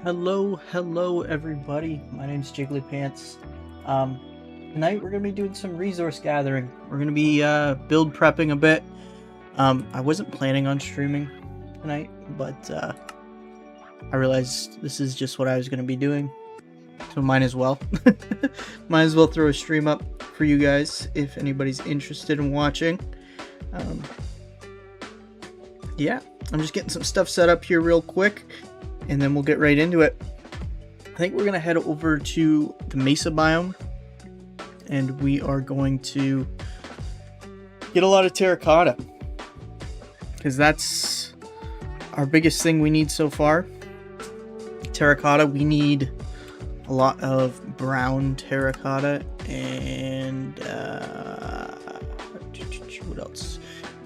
Hello everybody. My name's Jiggly Pants. Tonight we're gonna be doing some resource gathering. We're gonna be build prepping a bit. I wasn't planning on streaming tonight, but I realized this is just what I was gonna be doing, so might as well. Might as well throw a stream up for you guys if anybody's interested in watching. Yeah, I'm just getting some stuff set up here real quick, and then we'll get right into it. I think we're going to head over to the Mesa biome, and we are going to get a lot of terracotta, because that's our biggest thing we need so far. Terracotta, we need a lot of brown terracotta, and what else?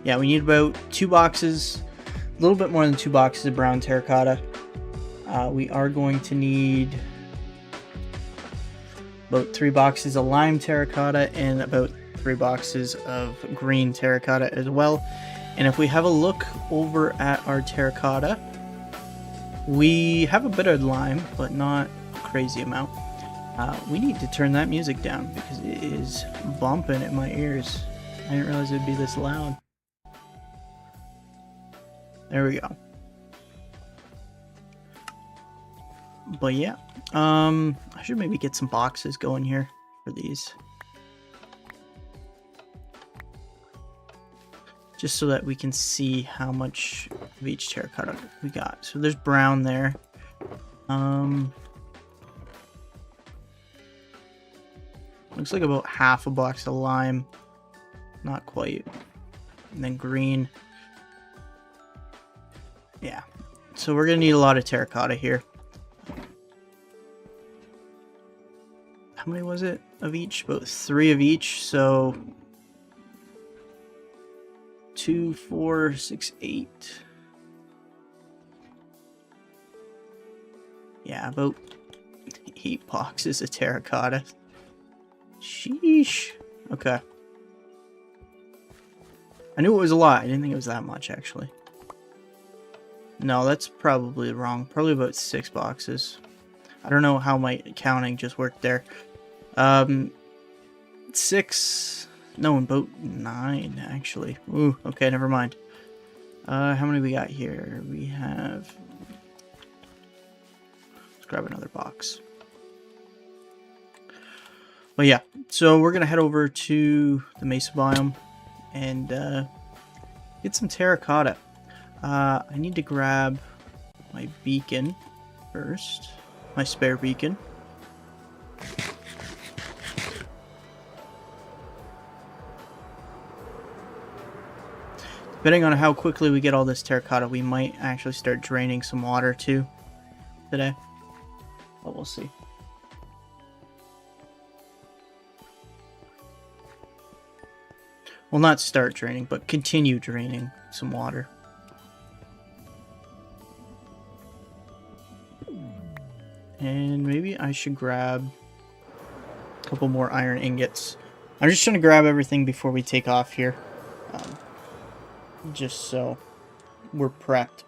Yeah, we need about 2 boxes, a little bit more than 2 boxes of brown terracotta. We are going to need about 3 boxes of lime terracotta and about 3 boxes of green terracotta as well. And if we have a look over at our terracotta, we have a bit of lime, but not a crazy amount. We need to turn that music down because it is bumping at my ears. I didn't realize it would be this loud. There we go. But yeah, I should maybe get some boxes going here for these, just so that we can see how much of each terracotta we got. So there's brown there. Looks like about half a box of lime, not quite, and then green. Yeah, so we're gonna need a lot of terracotta here. How many was it of each? About 3 of each, so 2, 4, 6, 8. Yeah, about 8 boxes of terracotta. Sheesh. Okay. I knew it was a lot. I didn't think it was that much, actually. No, that's probably wrong. Probably about 6 boxes. I don't know how my counting just worked there. 6. No, about 9, actually. Ooh, okay, never mind. How many we got here? We have... Let's grab another box. Well, yeah. So we're going to head over to the Mesa biome and get some terracotta. I need to grab my beacon first. My spare beacon. Depending on how quickly we get all this terracotta, we might actually start draining some water too today. But we'll see. Well, not start draining, but continue draining some water. And maybe I should grab a couple more iron ingots. I'm just trying to grab everything before we take off here. Just so we're prepped.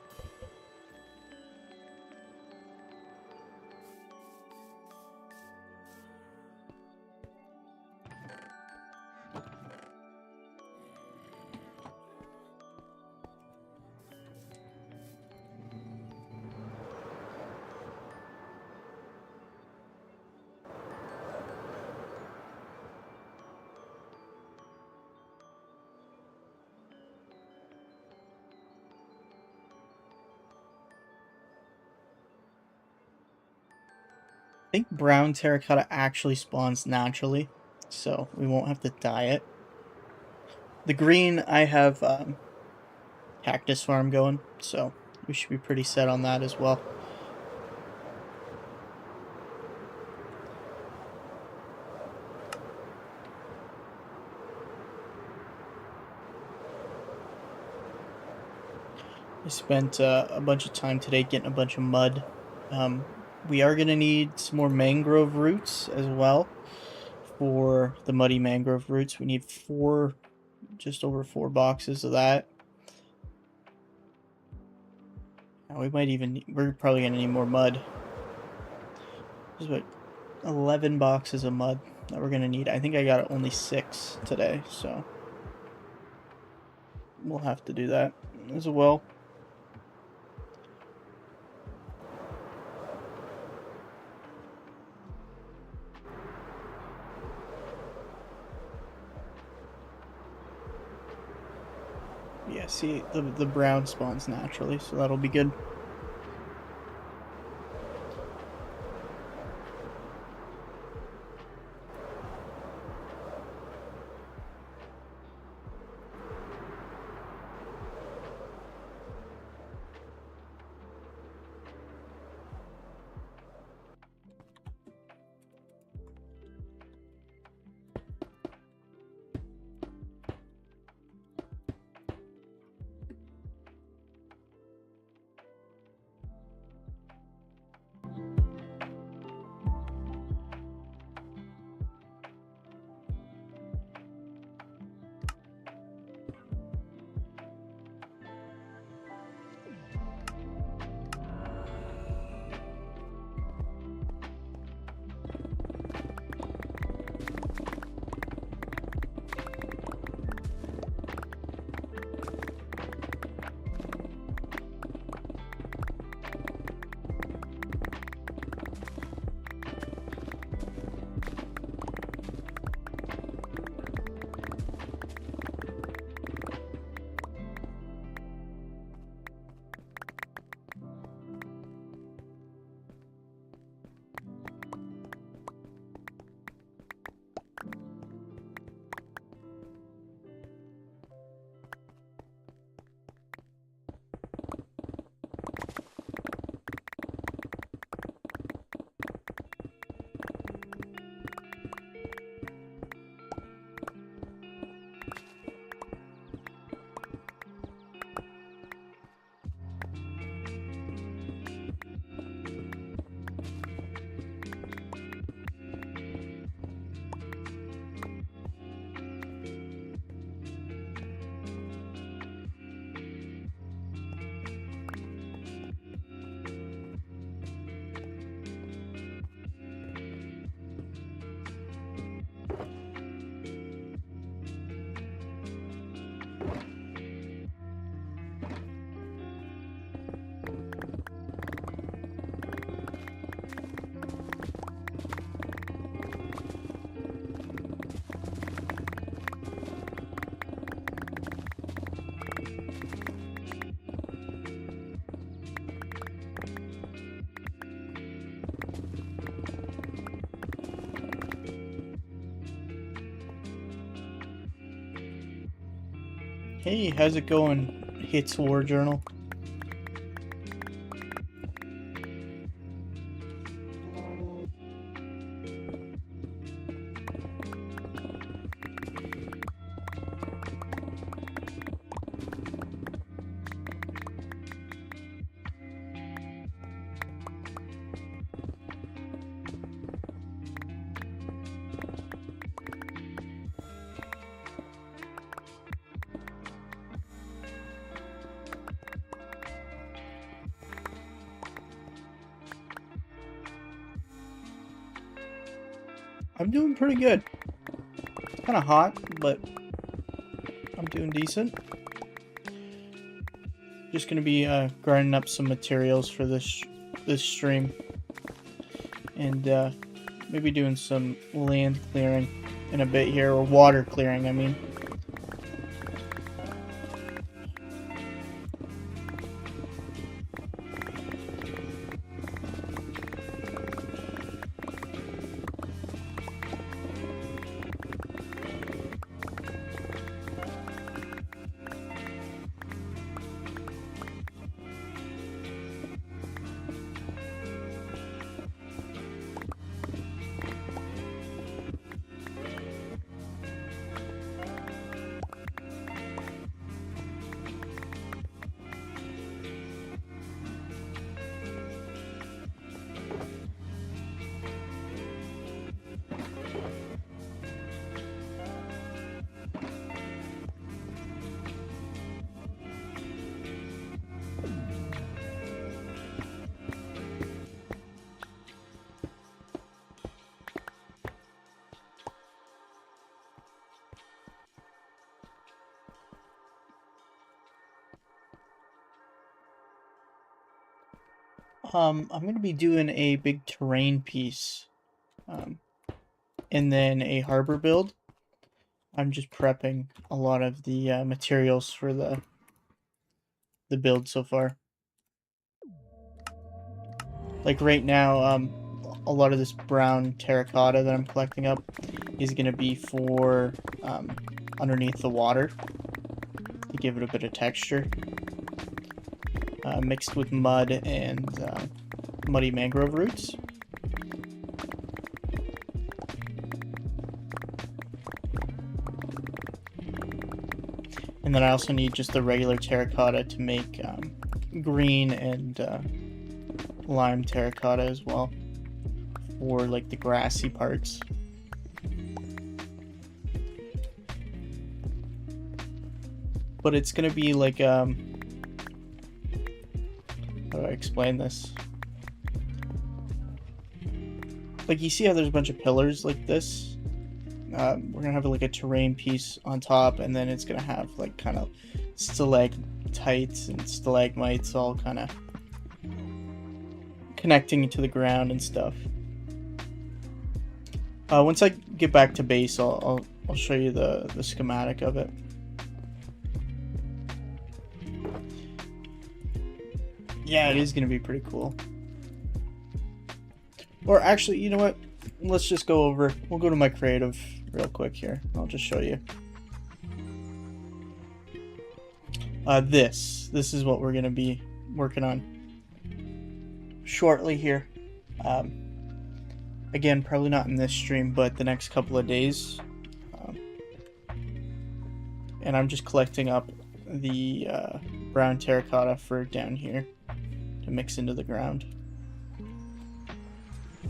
I think brown terracotta actually spawns naturally, so we won't have to dye it. The green, I have cactus farm going, so we should be pretty set on that as well. I spent a bunch of time today getting a bunch of mud. We are going to need some more mangrove roots as well for the muddy mangrove roots. We need just over 4 boxes of that. we might even, we're probably gonna need more mud. There's about 11 boxes of mud that we're gonna need. I think I got only 6 today, so we'll have to do that as well. Yeah, see, the brown spawns naturally, so that'll be good. Hey, how's it going, Hits War Journal? I'm doing pretty good. It's kind of hot, but I'm doing decent. Just gonna be grinding up some materials for this stream, and maybe doing some land clearing in a bit here, or water clearing, I mean. I'm going to be doing a big terrain piece, and then a harbor build. I'm just prepping a lot of the materials for the build so far. Like right now, a lot of this brown terracotta that I'm collecting up is going to be for underneath the water to give it a bit of texture. Mixed with mud and muddy mangrove roots. And then I also need just the regular terracotta to make green and lime terracotta as well for like the grassy parts. But it's gonna be like how do I explain this? Like you see how there's a bunch of pillars like this? We're gonna have like a terrain piece on top, and then it's gonna have like kind of stalactites and stalagmites all kind of connecting to the ground and stuff. Once I get back to base, I'll show you the schematic of it. Yeah, it is gonna be pretty cool. Or actually, you know what? Let's just go over. We'll go to my creative real quick here. I'll just show you. This is what we're gonna be working on shortly here. Again, probably not in this stream, but the next couple of days. And I'm just collecting up the brown terracotta for down here to mix into the ground.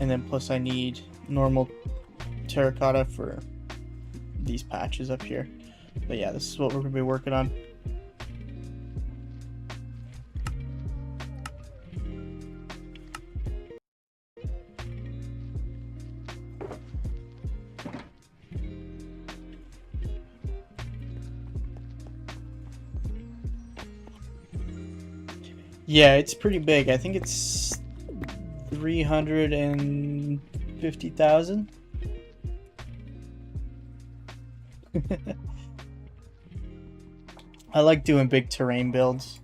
And then plus I need normal terracotta for these patches up here. But yeah, this is what we're going to be working on. Yeah, it's pretty big. I think it's 350,000. I like doing big terrain builds.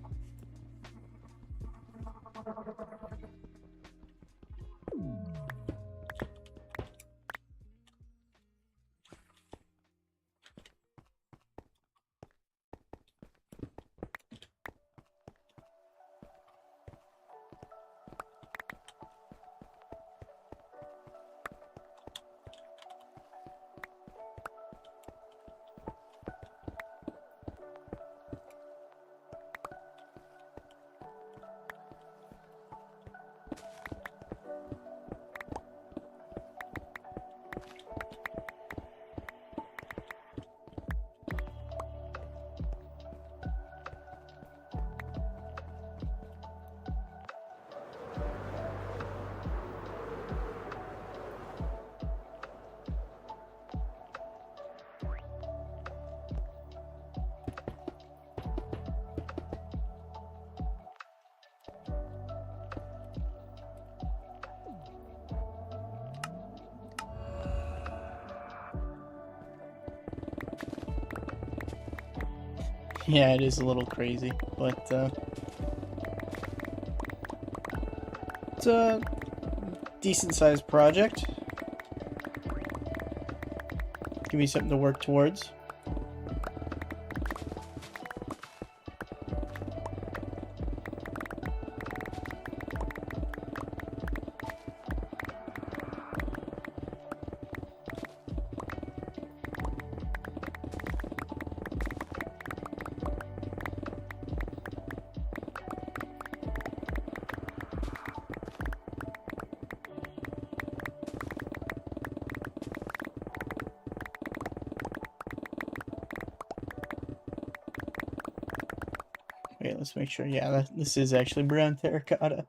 Yeah, it is a little crazy, but it's a decent sized project. Give me something to work towards. Wait, let's make sure. Yeah, this is actually brown terracotta.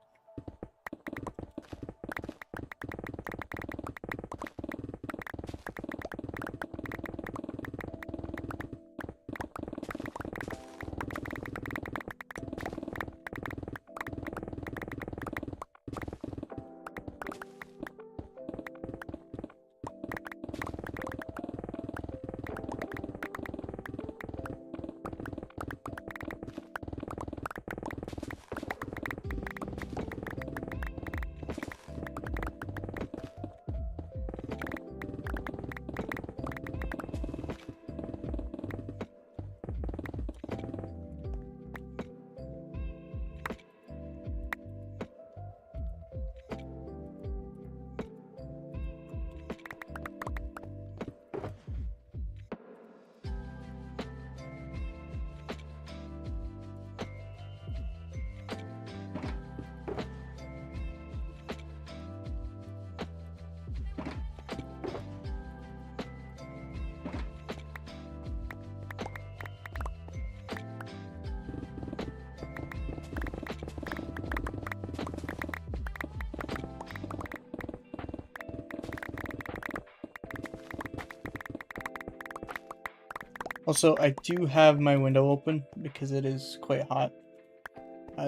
Also, I do have my window open because it is quite hot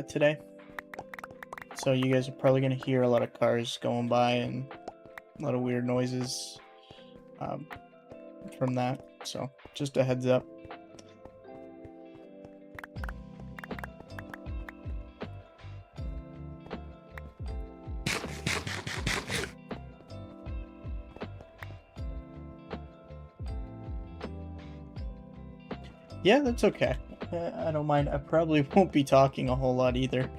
today. So you guys are probably going to hear a lot of cars going by and a lot of weird noises from that. So just a heads up. Yeah, that's okay. I don't mind. I probably won't be talking a whole lot either.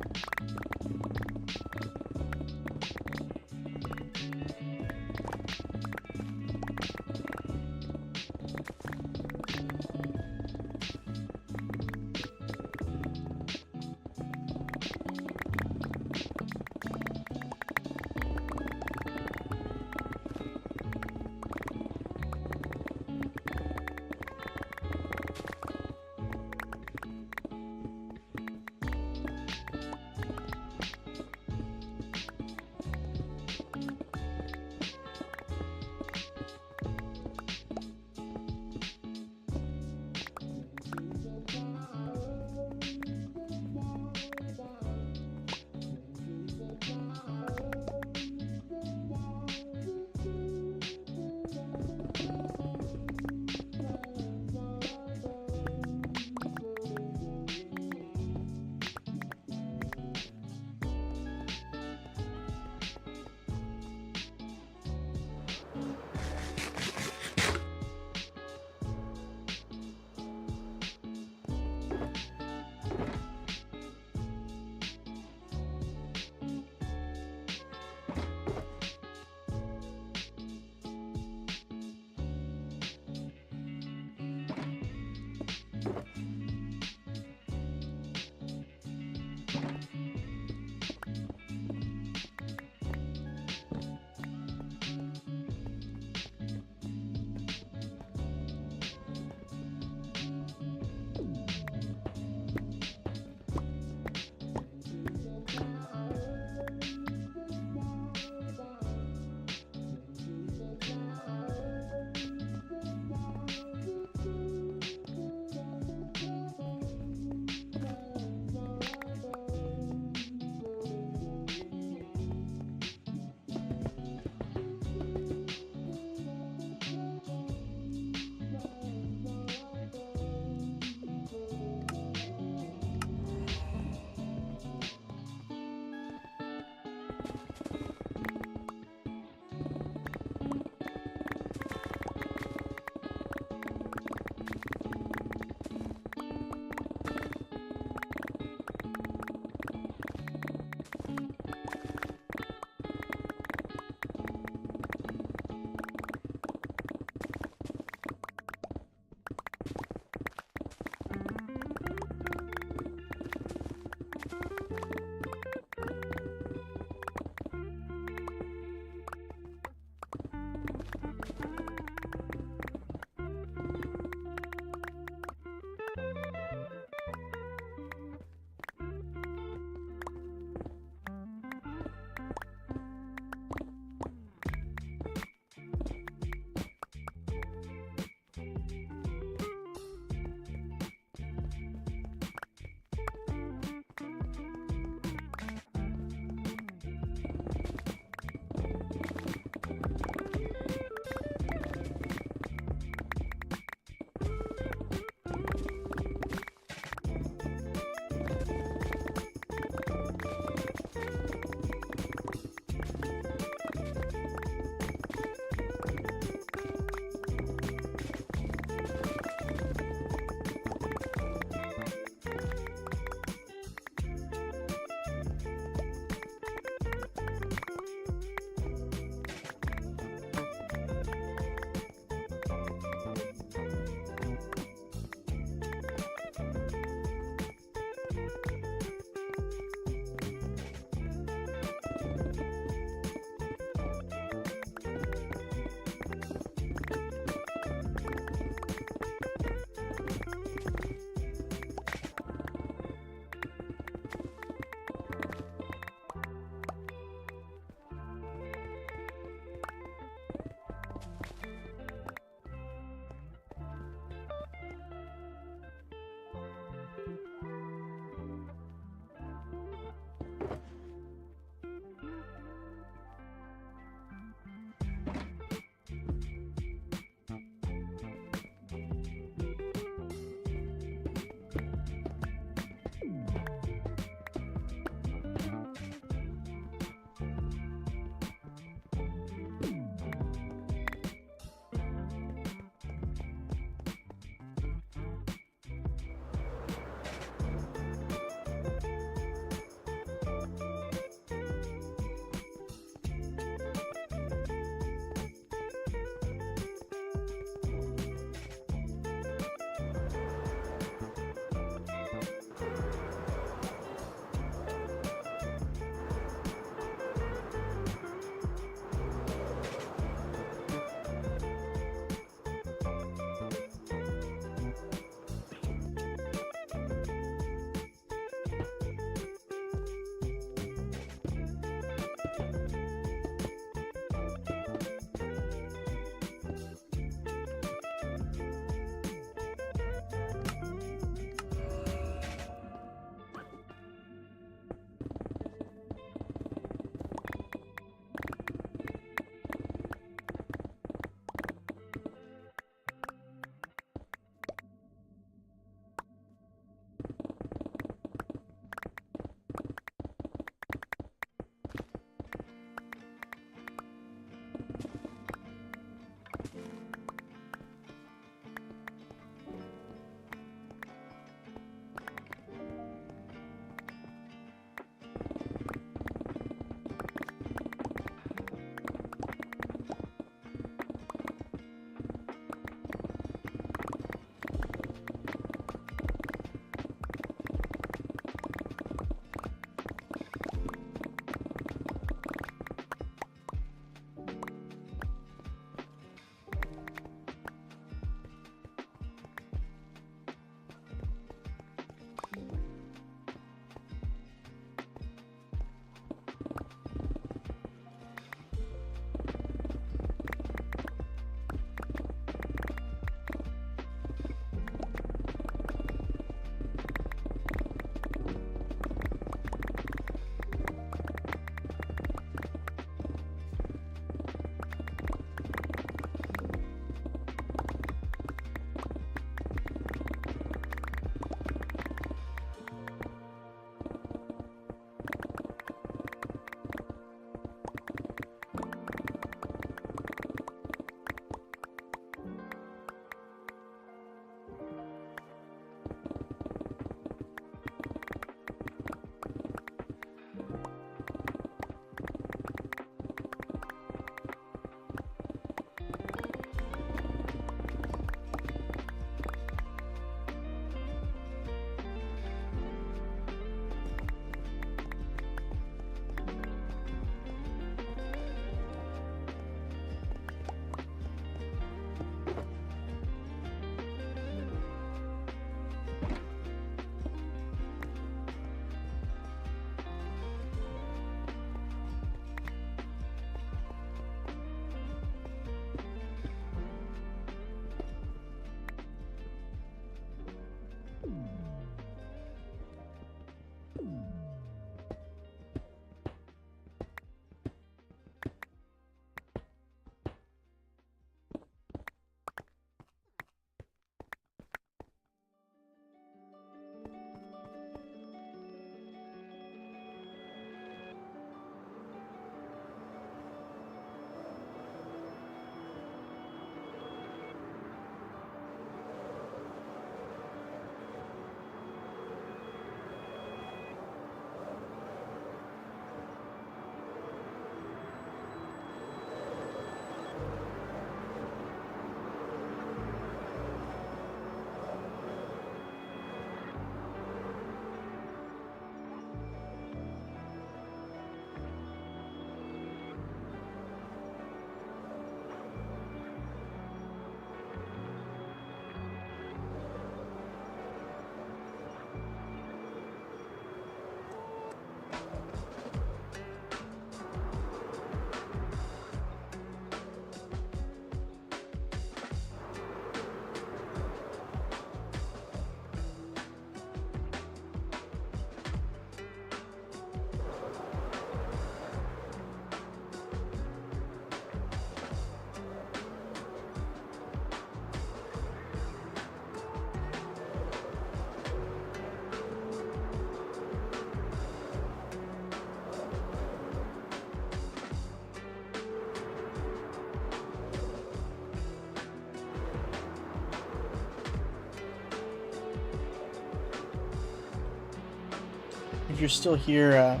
if you're still here,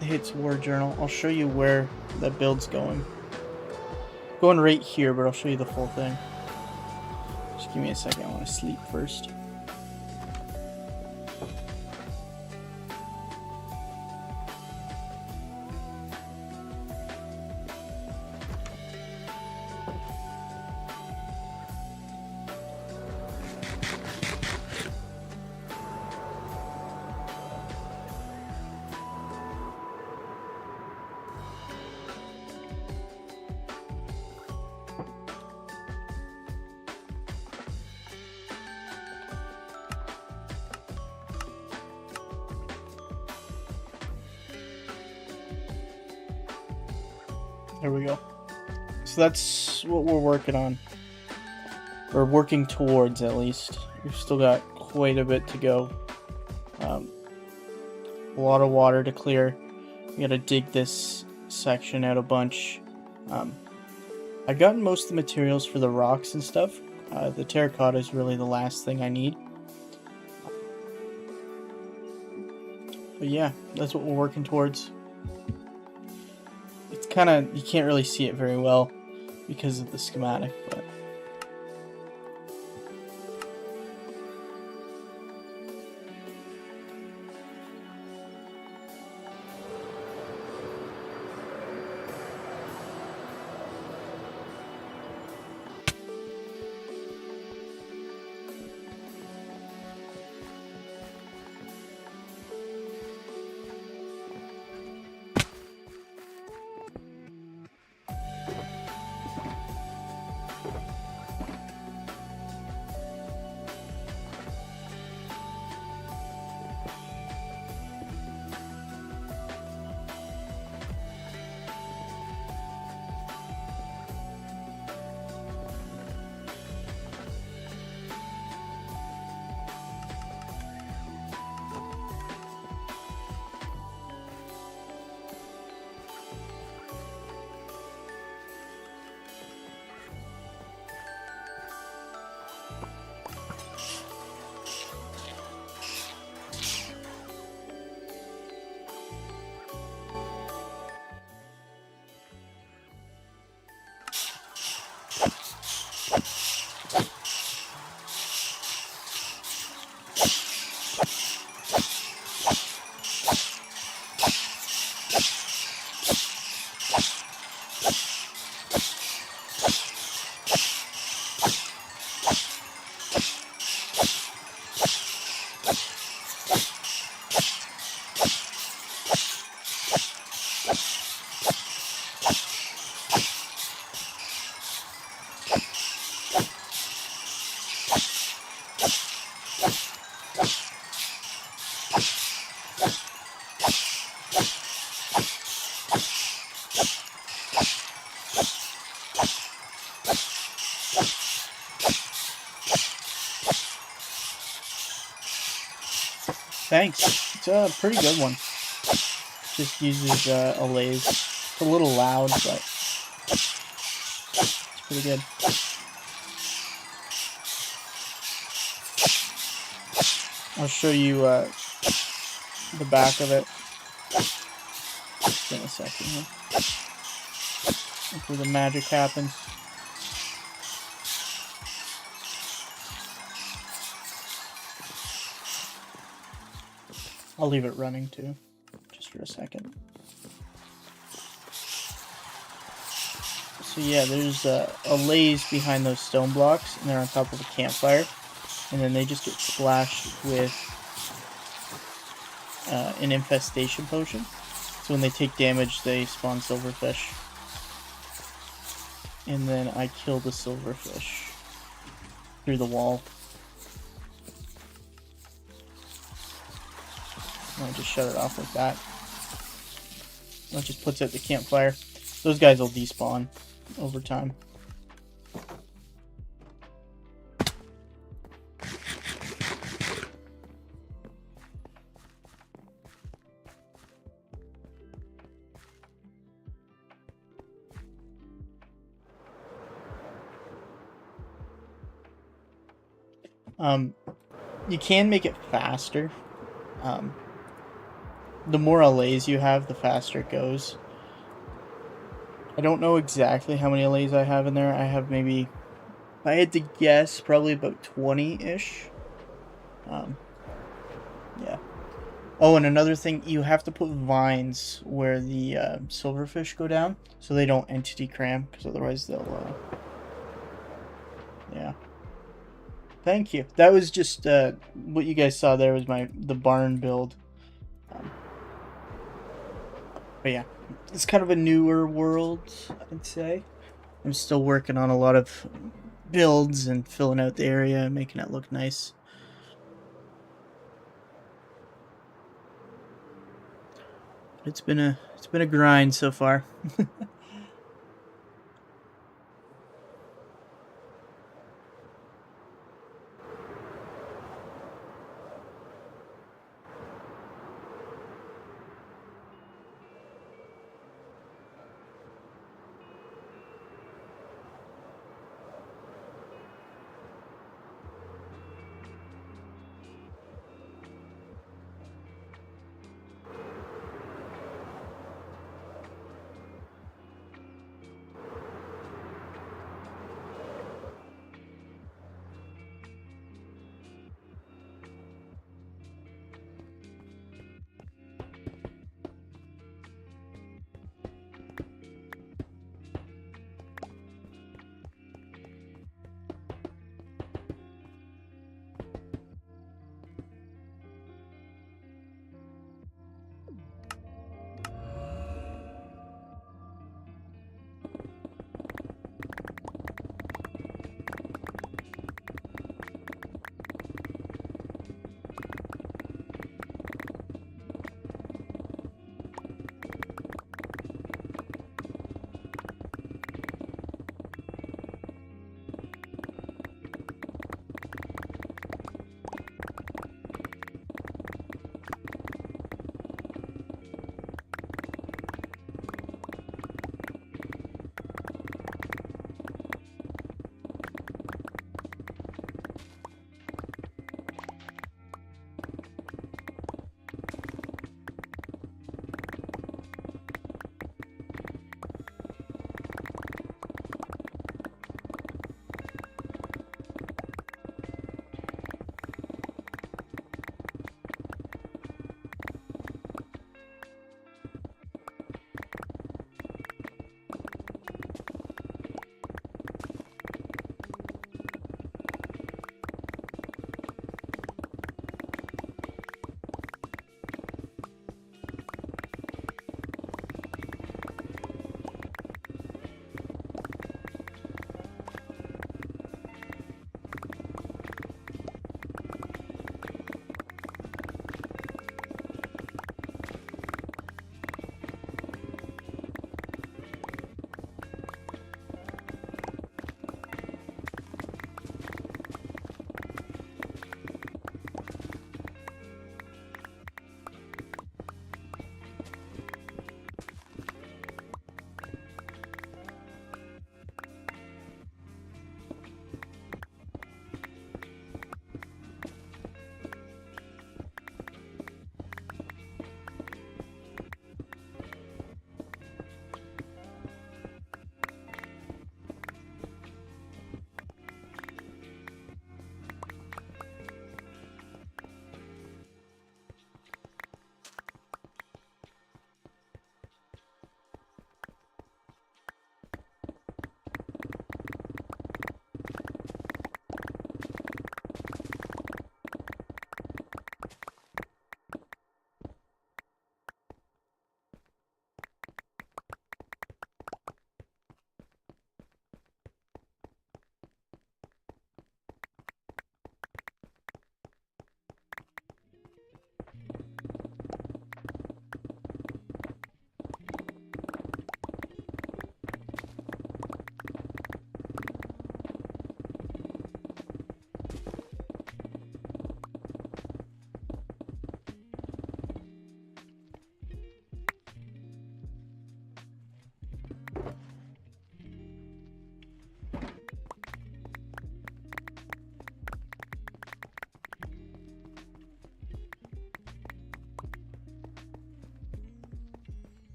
Hits War Journal, I'll show you where that build's going. Going right here, but I'll show you the full thing. Just give me a second, I want to sleep first. There we go. So that's what we're working on. Or working towards, at least. We've still got quite a bit to go. A lot of water to clear. We gotta dig this section out a bunch. I've gotten most of the materials for the rocks and stuff. The terracotta is really the last thing I need. But yeah, that's what we're working towards. It's kind of, you can't really see it very well because of the schematic, but thanks. It's a pretty good one. Just uses a lathe. It's a little loud, but it's pretty good. I'll show you the back of it just in a second here. That's where the magic happens. I'll leave it running too, just for a second. So yeah, there's a lathe behind those stone blocks, and they're on top of a campfire, and then they just get splashed with an infestation potion. So when they take damage, they spawn silverfish. And then I kill the silverfish through the wall. And I just shut it off like that. That just puts out the campfire. Those guys will despawn over time. You can make it faster. the more allays you have, the faster it goes. I don't know exactly how many allays I have in there. I have maybe, if I had to guess, probably about 20-ish. Yeah. Oh, and another thing, you have to put vines where the silverfish go down, so they don't entity cram, because otherwise they'll, yeah. Thank you. That was just, what you guys saw there was the barn build. But yeah, it's kind of a newer world, I'd say. I'm still working on a lot of builds and filling out the area and making it look nice. But it's been a grind so far.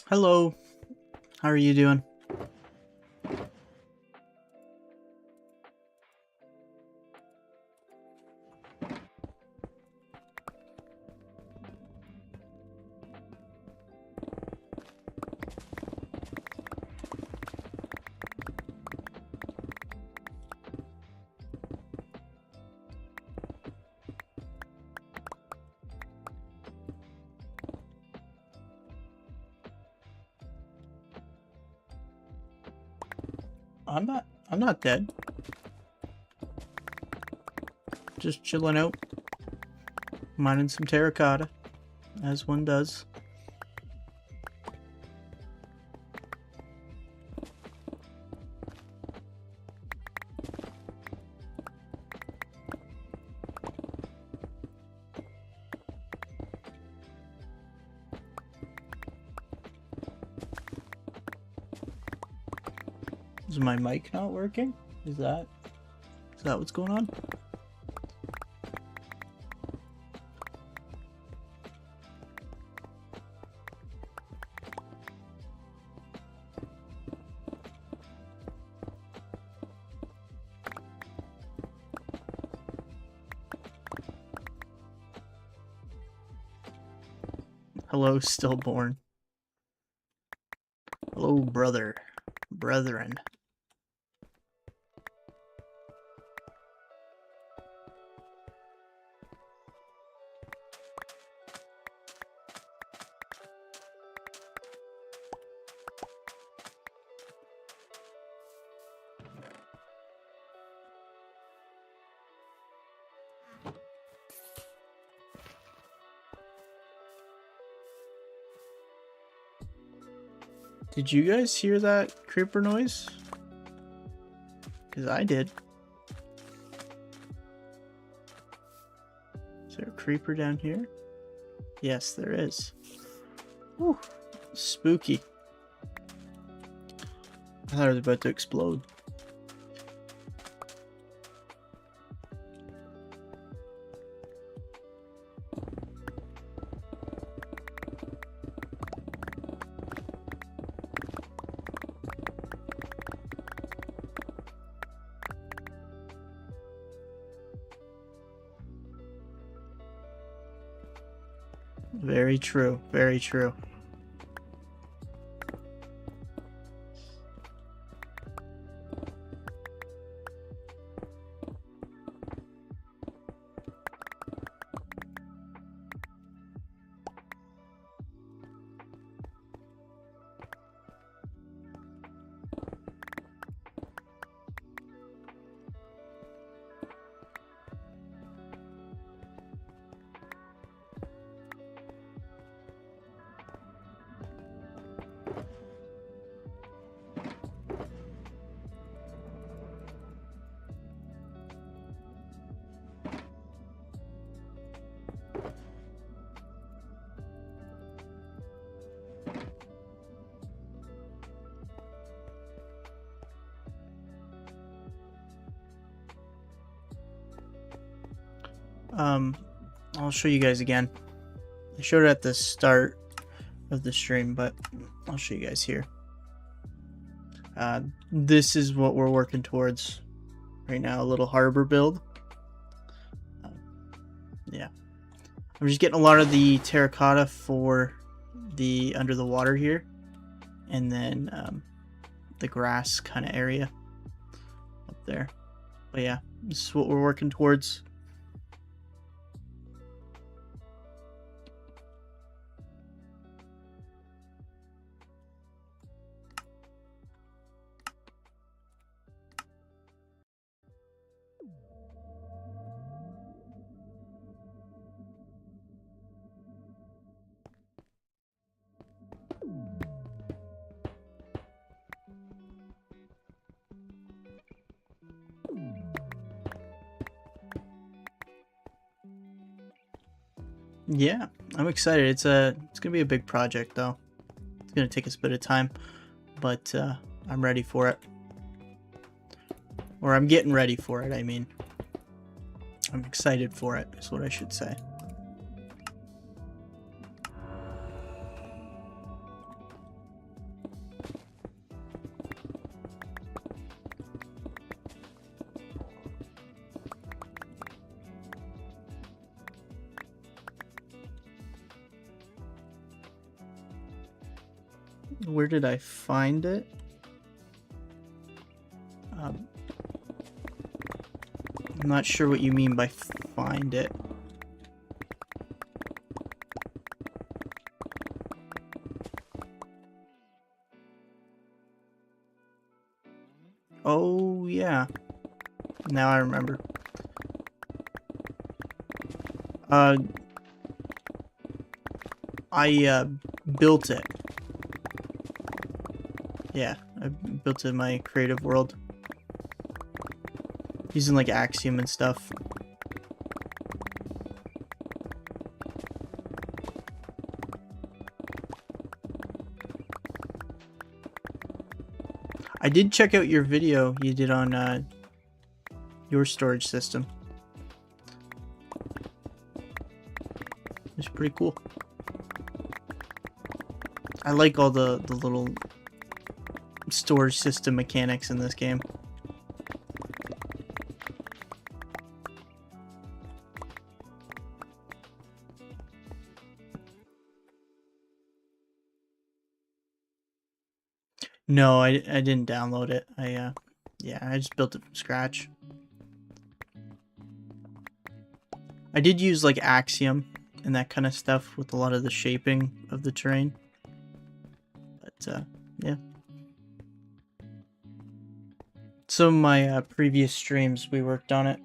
Hello. How are you doing? I'm not dead. Just chilling out. Mining some terracotta, as one does. Is my mic not working? Is that what's going on? Hello, stillborn. Hello, brethren. Did you guys hear that creeper noise? Because I did. Is there a creeper down here? Yes, there is. Whew. Spooky. I thought it was about to explode. Very true, very true. I'll show you guys again. I showed it at the start of the stream, but I'll show you guys here. This is what we're working towards right now, a little harbor build. Yeah. I'm just getting a lot of the terracotta for the under the water here, and then the grass kind of area up there. But yeah, this is what we're working towards. Yeah, I'm excited. It's gonna be a big project though. It's gonna take us a bit of time, but I'm ready for it. Or I'm getting ready for it, I mean. I'm excited for it, is what I should say. Where did I find it? I'm not sure what you mean by find it. Oh, yeah. Now I remember. I built it. Yeah, I built it in my creative world. Using like Axiom and stuff. I did check out your video you did on your storage system. It's pretty cool. I like all the little storage system mechanics in this game. No, I didn't download it. Yeah, I just built it from scratch. I did use like Axiom and that kind of stuff with a lot of the shaping of the terrain. But yeah. Some of my previous streams we worked on it.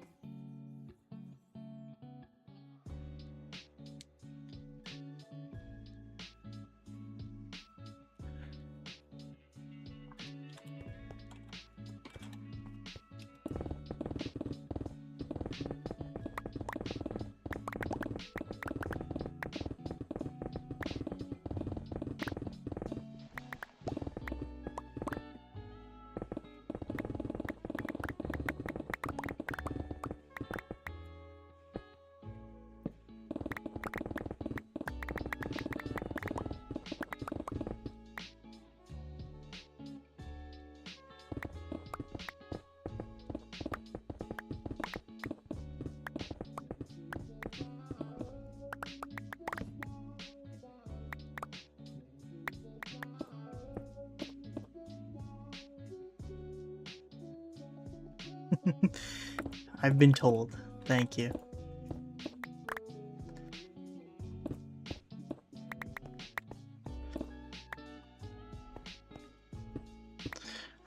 I've been told. Thank you.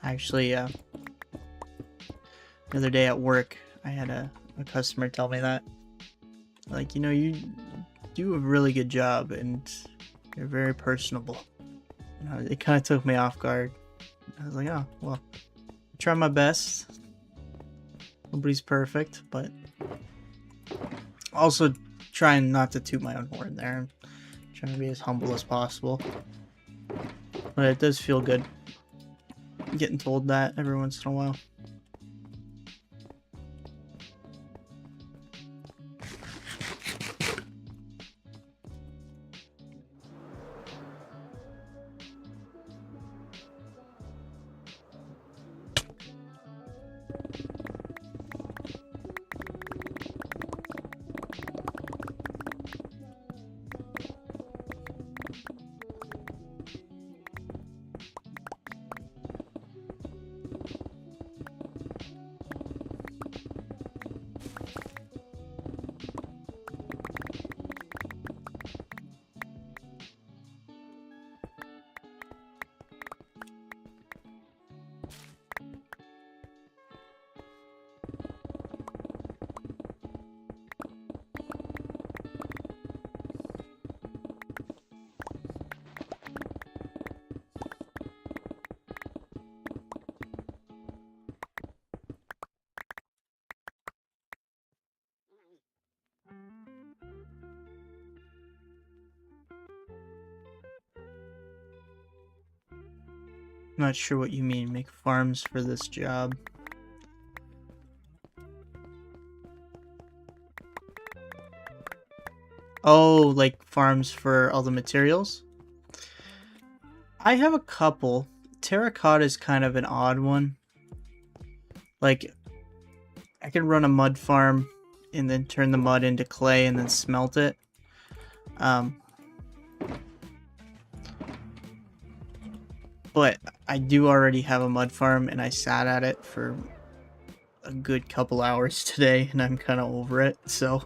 Actually, the other day at work, I had a customer tell me that. Like, you know, you do a really good job and you're very personable. You know, it kind of took me off guard. I was like, oh, well, I try my best. Nobody's perfect, but also trying not to toot my own horn there. I'm trying to be as humble as possible. But it does feel good getting told that every once in a while. Not sure what you mean, make farms for this job. Oh, like farms for all the materials? I have a couple. Terracotta is kind of an odd one. Like, I can run a mud farm and then turn the mud into clay and then smelt it. but I do already have a mud farm, and I sat at it for a good couple hours today, and I'm kind of over it, so...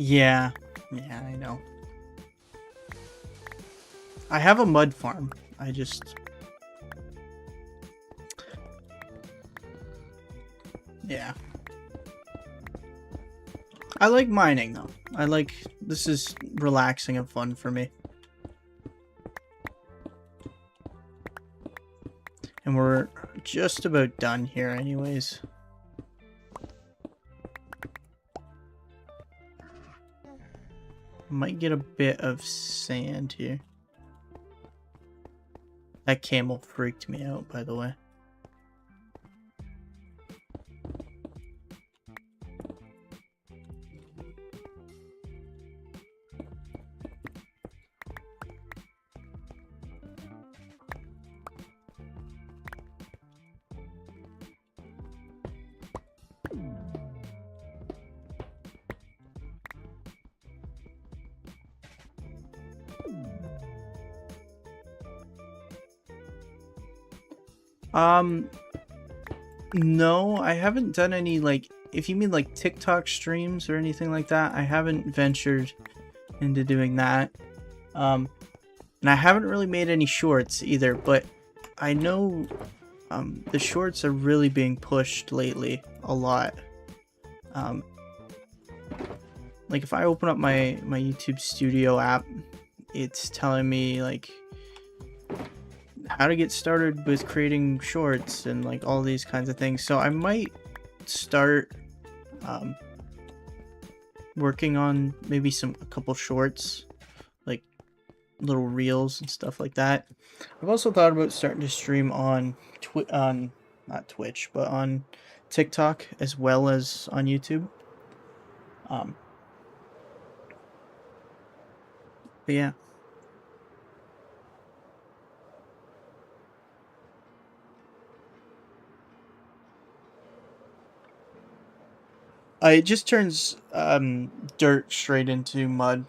Yeah, I know. I have a mud farm. I just... Yeah. I like mining, though. This is relaxing and fun for me. And we're just about done here anyways. Might get a bit of sand here. That camel freaked me out, by the way. No, I haven't done any, like, if you mean like TikTok streams or anything like that, I haven't ventured into doing that. And I haven't really made any shorts either, but I know the shorts are really being pushed lately a lot. Like if I open up my YouTube Studio app, it's telling me like how to get started with creating shorts and like all these kinds of things. So I might start working on maybe a couple shorts, like little reels and stuff like that. I've also thought about starting to stream on not Twitch, but on TikTok as well as on YouTube. But yeah. It just turns dirt straight into mud.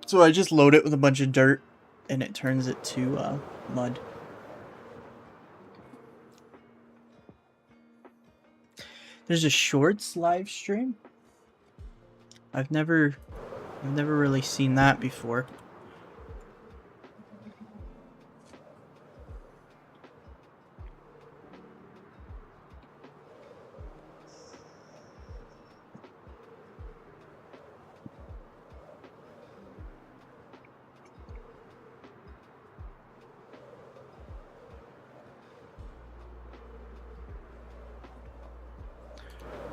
So I just load it with a bunch of dirt and it turns it to mud. There's a shorts live stream. I've never really seen that before.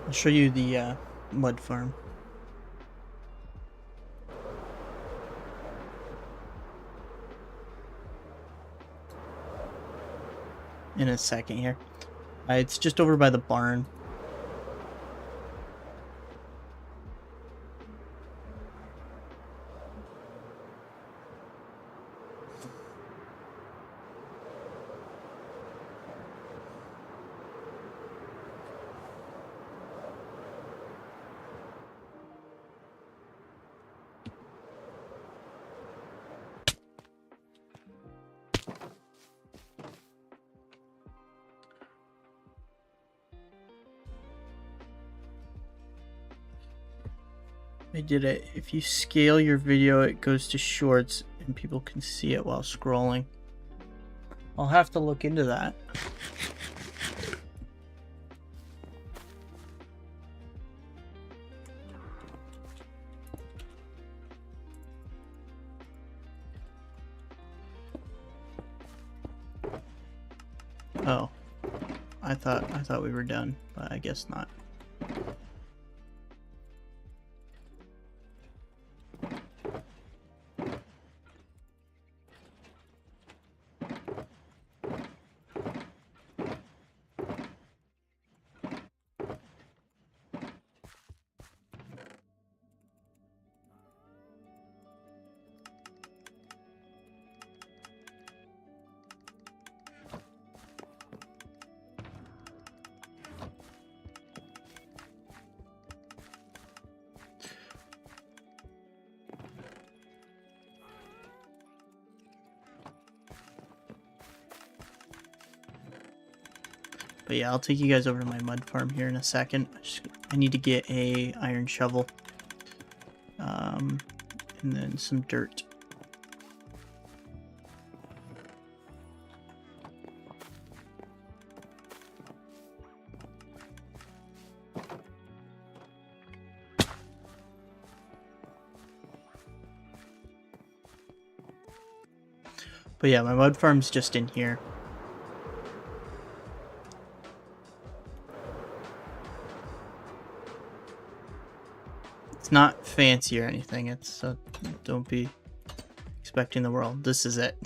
I'll show you the mud farm. In a second here. It's just over by the barn. I did it. If you scale your video, it goes to shorts and people can see it while scrolling. I'll have to look into that. Oh. I thought we were done, but I guess not. But yeah, I'll take you guys over to my mud farm here in a second. I need to get a iron shovel. And then some dirt. But yeah, my mud farm's just in here. It's not fancy or anything. It's don't be expecting the world. This is it.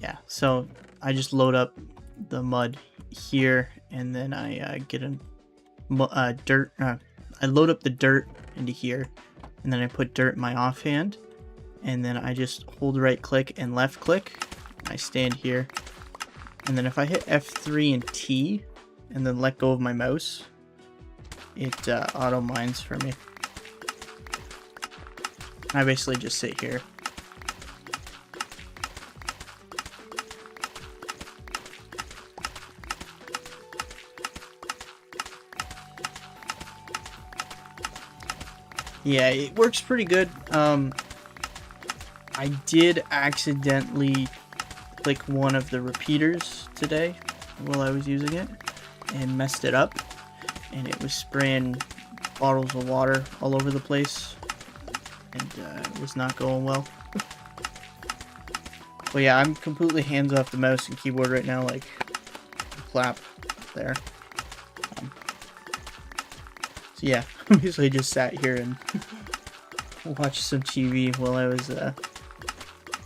Yeah, so I just load up the mud here, and then I get a dirt. I load up the dirt into here, and then I put dirt in my offhand, and then I just hold right click and left click. I stand here, and then if I hit F3 and T, and then let go of my mouse, it auto mines for me. I basically just sit here. Yeah, it works pretty good. I did accidentally click one of the repeaters today while I was using it and messed it up, and it was spraying bottles of water all over the place, and it was not going well. But yeah, I'm completely hands off the mouse and keyboard right now, like clap there. So yeah, I basically just sat here and watched some TV while I was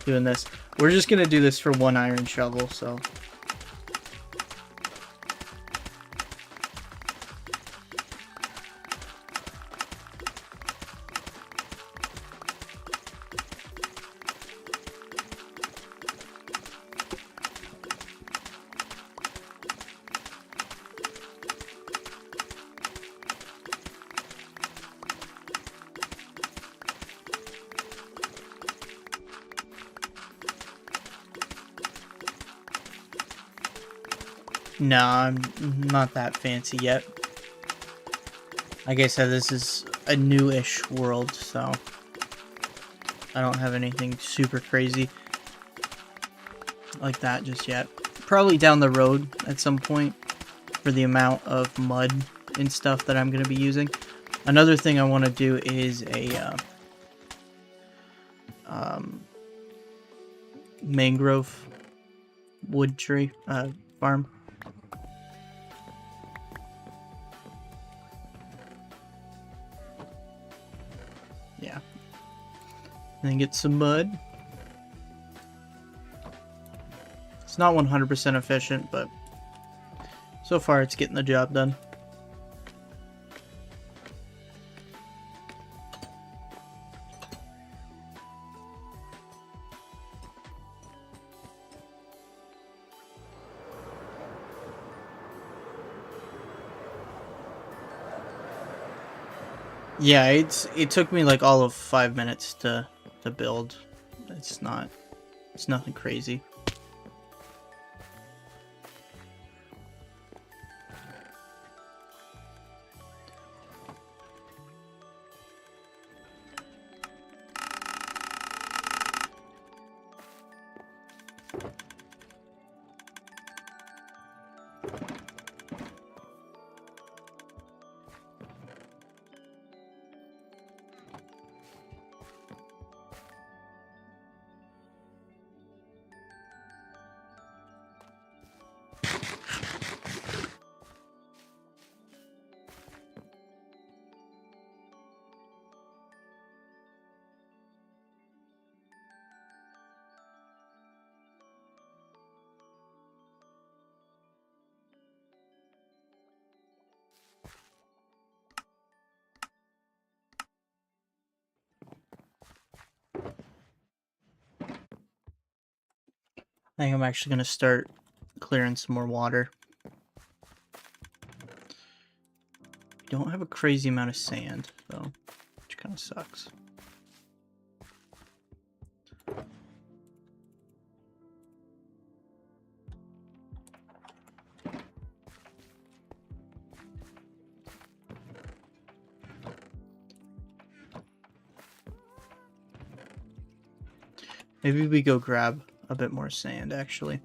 doing this. We're just gonna do this for one iron shovel, so. No, I'm not that fancy yet. Like I said, this is a new-ish world, so I don't have anything super crazy like that just yet. Probably down the road at some point for the amount of mud and stuff that I'm going to be using. Another thing I want to do is a mangrove wood tree farm. Yeah. And then get some mud. It's not 100% efficient, but so far it's getting the job done. Yeah, it took me like all of 5 minutes to build. It's nothing crazy. I think I'm actually going to start clearing some more water. Don't have a crazy amount of sand, though, which kind of sucks. Maybe we go grab a bit more sand, actually.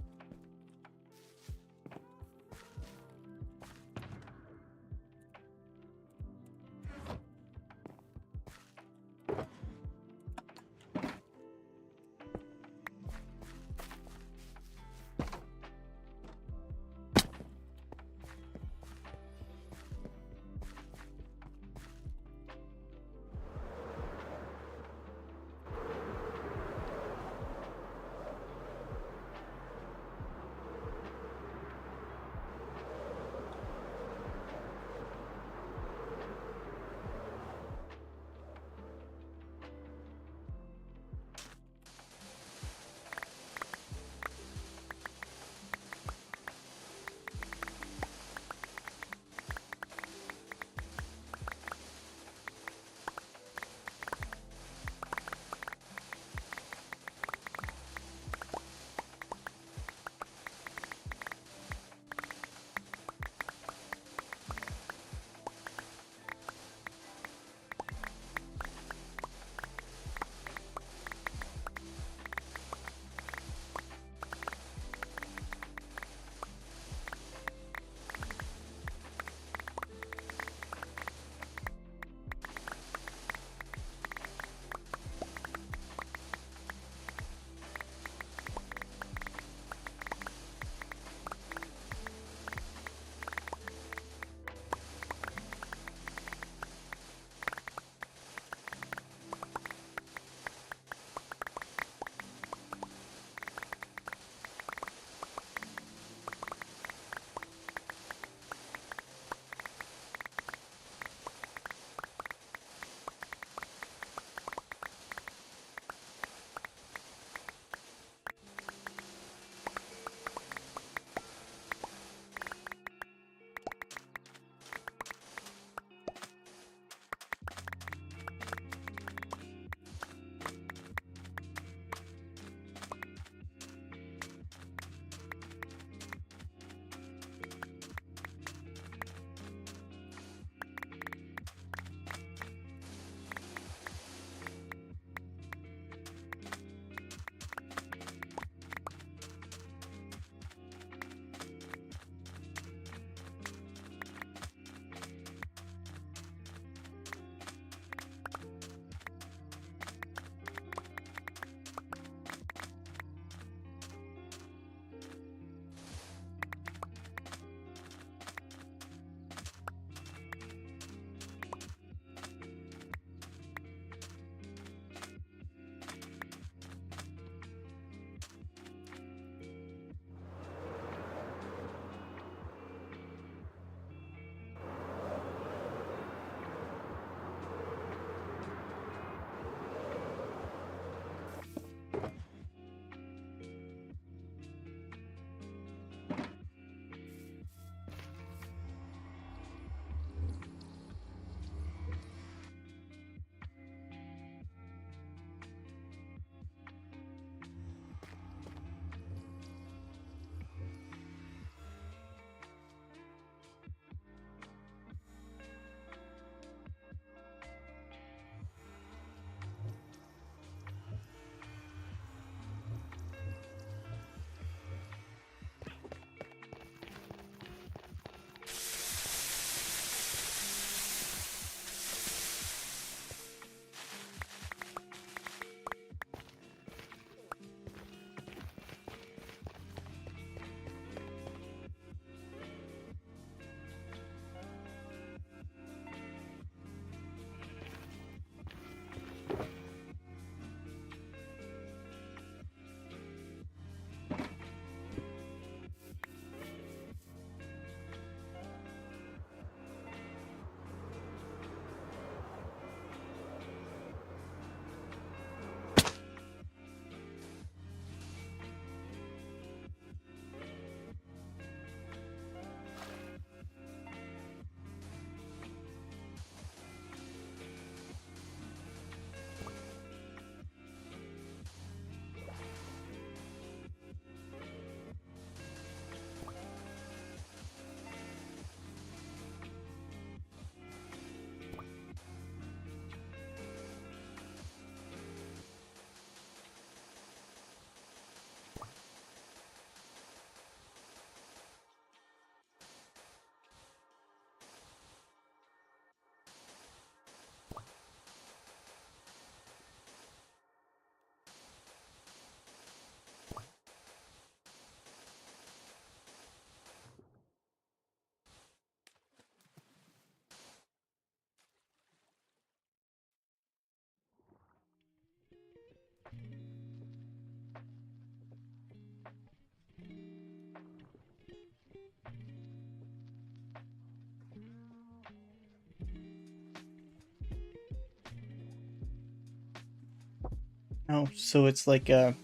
Oh, so it's like a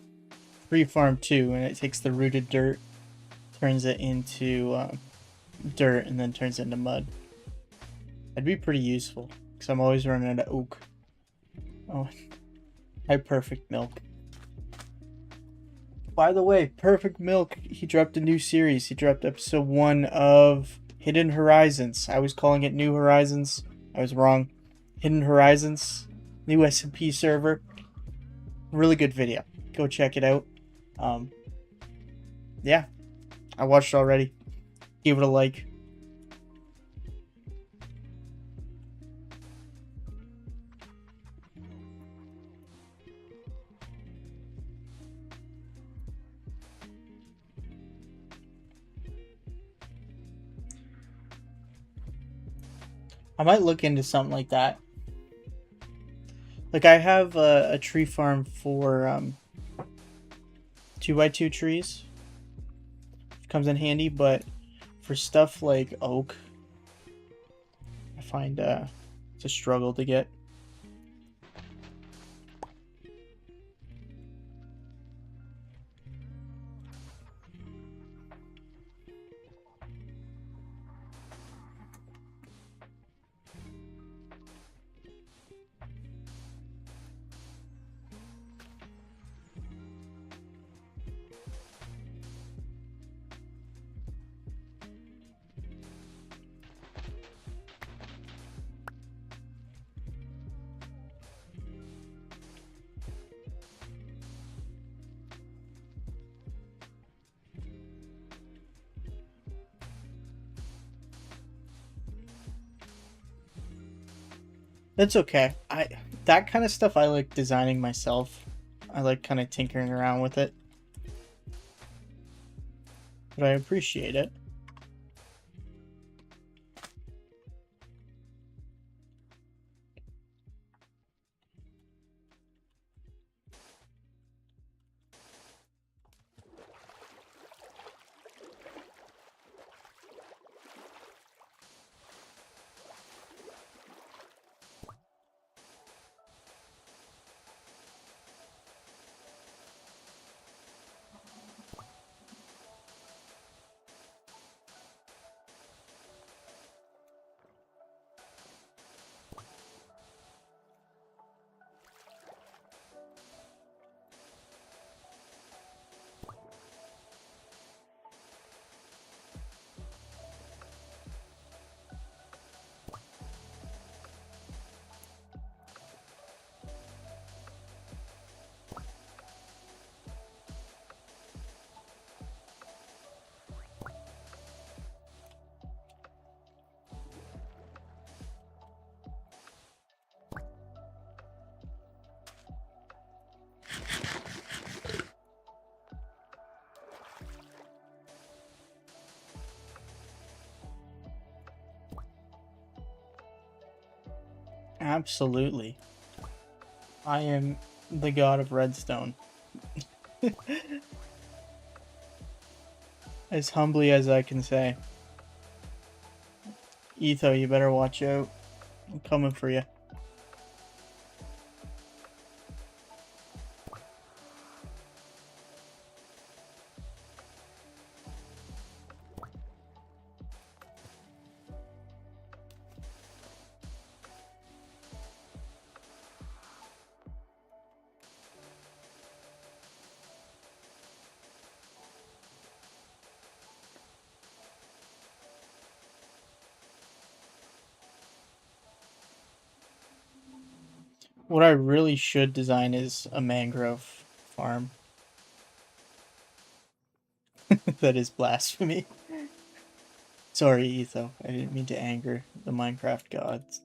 tree farm too, and it takes the rooted dirt, turns it into dirt, and then turns it into mud. That'd be pretty useful, because I'm always running out of oak. Oh, I have perfect milk. By the way, Perfect Milk, he dropped a new series. He dropped episode 1 of Hidden Horizons. I was calling it New Horizons. I was wrong. Hidden Horizons, new SMP server. Really good video. Go check it out. Yeah, I watched it already. Give it a like. I might look into something like that. Like I have a tree farm for 2x2 trees. Comes in handy, but for stuff like oak, I find it's a struggle to get. That's okay. That kind of stuff I like designing myself. I like kind of tinkering around with it. But I appreciate it. Absolutely. I am the god of redstone. As humbly as I can say. Etho, you better watch out. I'm coming for you. What I really should design is a mangrove farm. That is blasphemy. Sorry, Etho. I didn't mean to anger the Minecraft gods.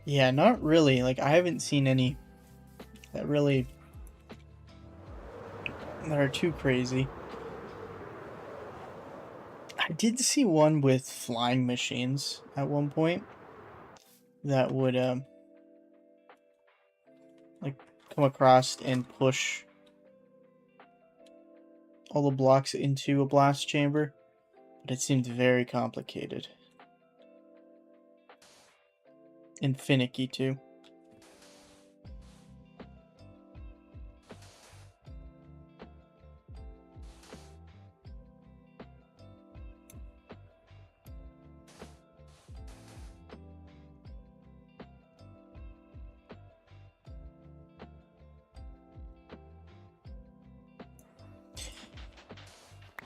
Yeah, not really. Like, I haven't seen any that really that are too crazy. I did see one with flying machines at one point that would like come across and push all the blocks into a blast chamber, but it seemed very complicated and finicky too.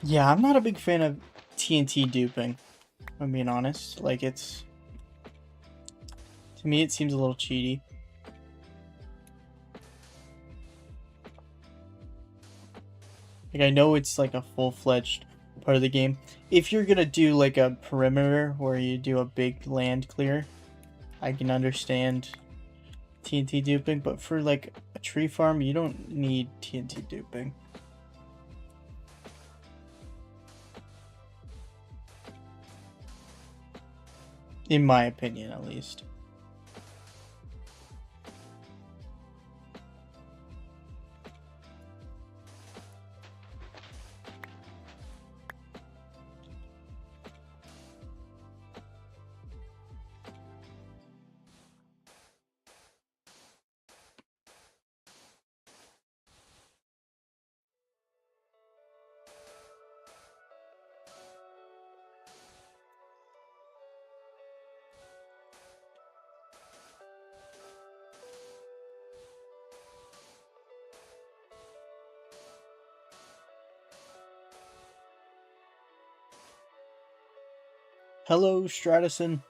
Yeah, I'm not a big fan of TNT duping, if I'm being honest. Like, to me, it seems a little cheaty. Like, I know it's like a full-fledged part of the game. If you're gonna do like a perimeter where you do a big land clear, I can understand TNT duping, but for like a tree farm, you don't need TNT duping. In my opinion, at least. Hello, Stratison.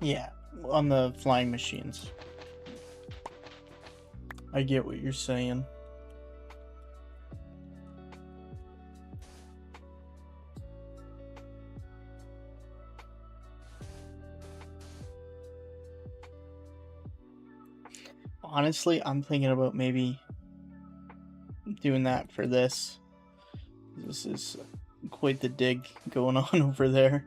Yeah, on the flying machines. I get what you're saying. Honestly, I'm thinking about maybe doing that for this. This is quite the dig going on over there.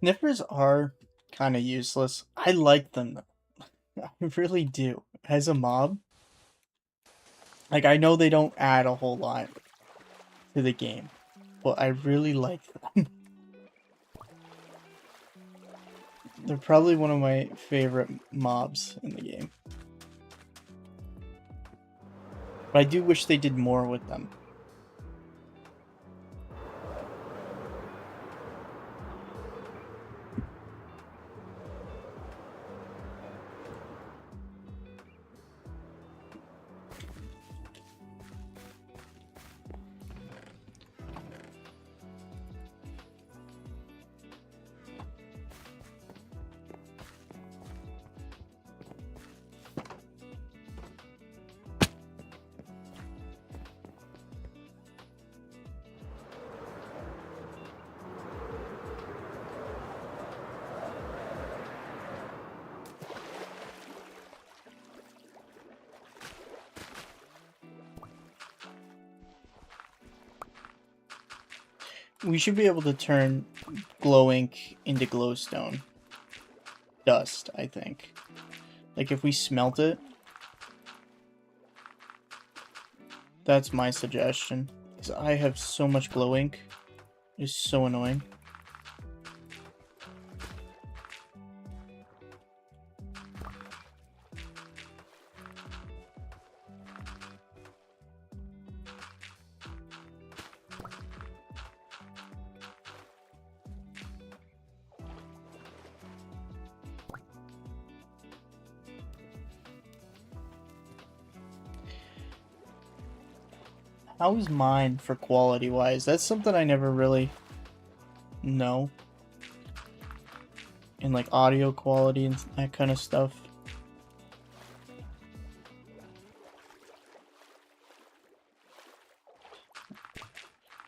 Sniffers are kind of useless. I like them though. I really do. As a mob, like, I know they don't add a whole lot to the game, but I really like them. They're probably one of my favorite mobs in the game. But I do wish they did more with them. We should be able to turn glow ink into glowstone dust, I think. Like if we smelt it. That's my suggestion. Because I have so much glow ink. It's so annoying. How's mine for quality wise? That's something I never really know. And like audio quality and that kind of stuff.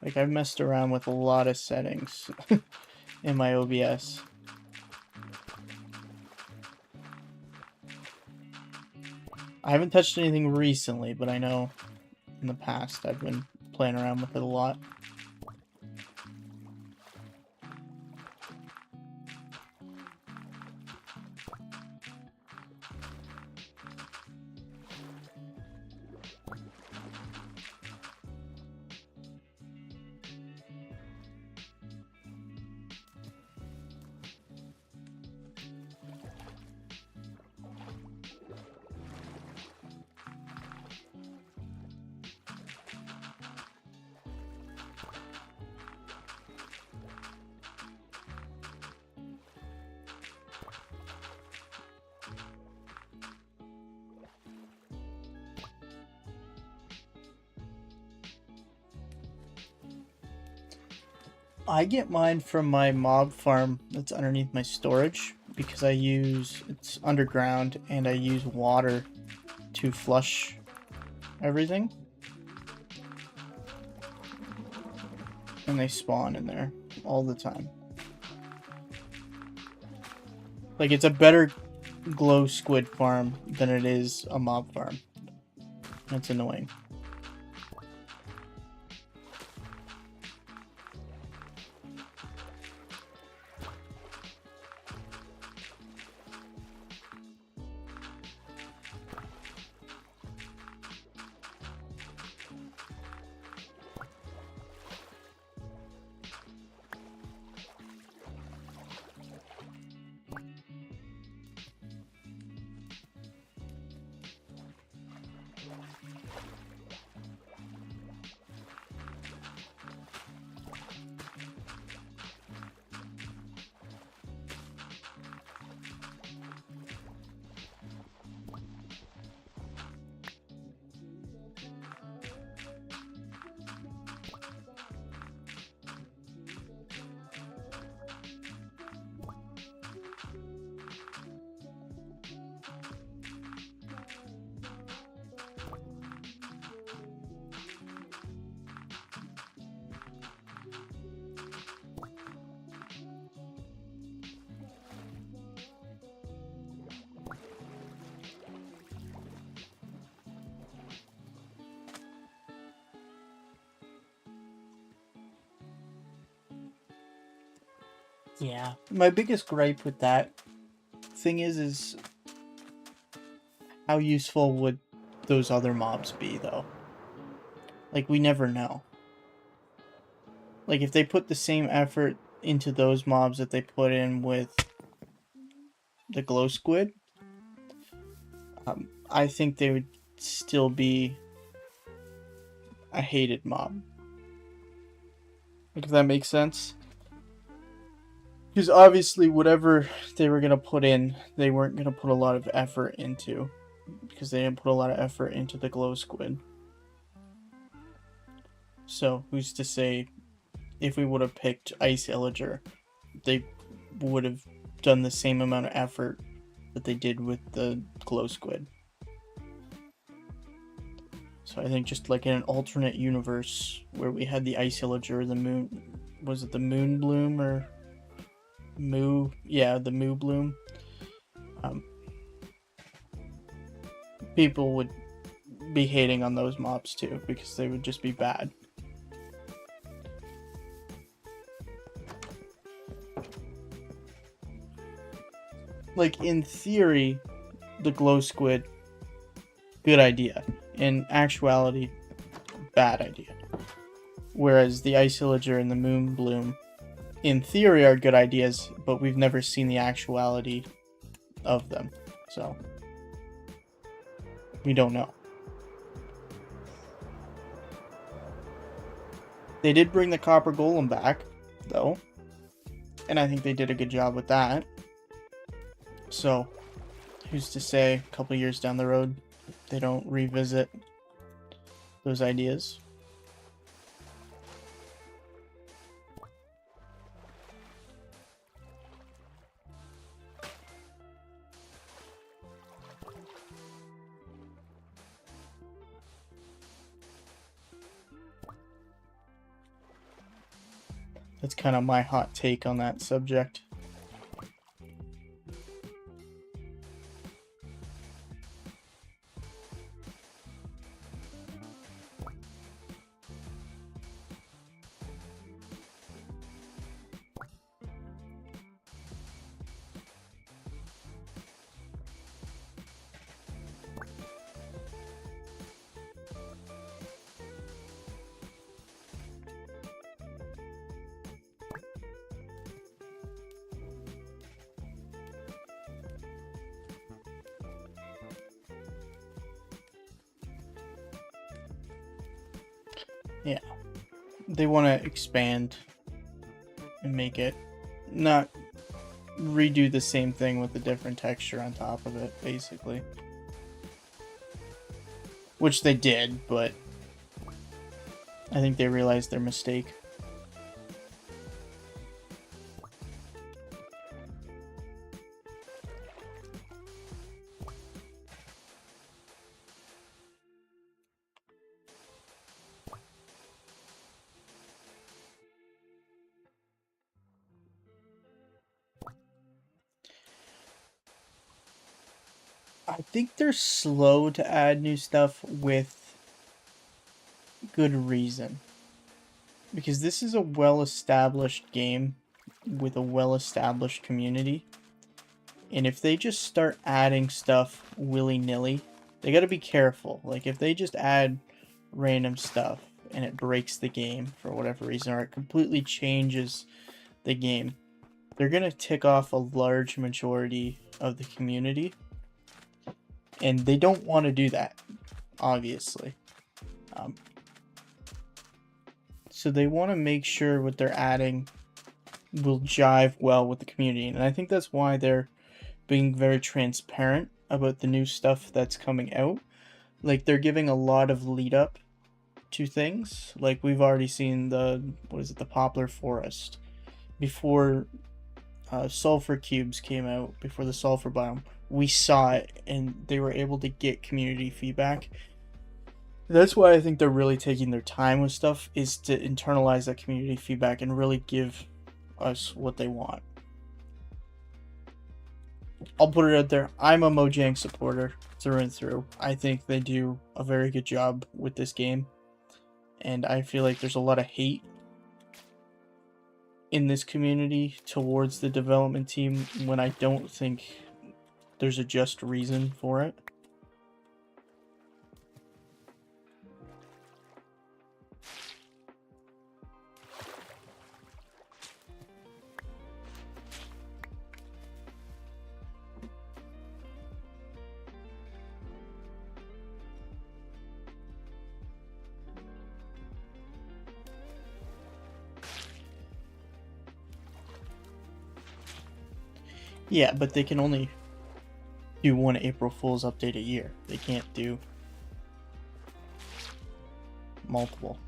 Like I've messed around with a lot of settings in my OBS. I haven't touched anything recently, but I know in the past I've been playing around with it a lot. I get mine from my mob farm that's underneath my storage because it's underground and I use water to flush everything. And they spawn in there all the time. Like it's a better glow squid farm than it is a mob farm. That's annoying. Yeah. My biggest gripe with that thing is how useful would those other mobs be, though? Like, we never know. Like, if they put the same effort into those mobs that they put in with the glow squid, I think they would still be a hated mob. Like, if that makes sense. Because obviously whatever they were going to put in, they weren't going to put a lot of effort into. Because they didn't put a lot of effort into the glow squid. So, who's to say if we would have picked Ice Illager, they would have done the same amount of effort that they did with the glow squid. So I think just like in an alternate universe where we had the Ice Illager, the moon, was it the Moon Bloom or Moo? Yeah, the Moo Bloom. People would be hating on those mobs too because they would just be bad. Like, in theory, the glow squid, good idea. In actuality, bad idea. Whereas the Ice Illager and the Moon Bloom, in theory, are good ideas, but we've never seen the actuality of them. So, we don't know. They did bring the Copper Golem back, though. And I think they did a good job with that. So, who's to say a couple years down the road they don't revisit those ideas? That's kind of my hot take on that subject. Yeah, they want to expand and make it, not redo the same thing with a different texture on top of it, basically. Which they did, but I think they realized their mistake. I think they're slow to add new stuff with good reason. Because this is a well-established game with a well-established community. And if they just start adding stuff willy-nilly, they gotta be careful. Like, if they just add random stuff and it breaks the game for whatever reason, or it completely changes the game, they're gonna tick off a large majority of the community. And they don't want to do that, obviously. So they want to make sure what they're adding will jive well with the community. And I think that's why they're being very transparent about the new stuff that's coming out. Like, they're giving a lot of lead up to things. Like, we've already seen the Poplar Forest. Before Sulfur Cubes came out, before the Sulfur Biome, we saw it, and they were able to get community feedback. That's why I think they're really taking their time with stuff, is to internalize that community feedback and really give us what they want. I'll put it out there. I'm a Mojang supporter through and through. I think they do a very good job with this game. And I feel like there's a lot of hate in this community towards the development team when I don't think there's a just reason for it. Yeah, but they can only do one April Fool's update a year. They can't do multiple.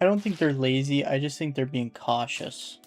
I don't think they're lazy, I just think they're being cautious.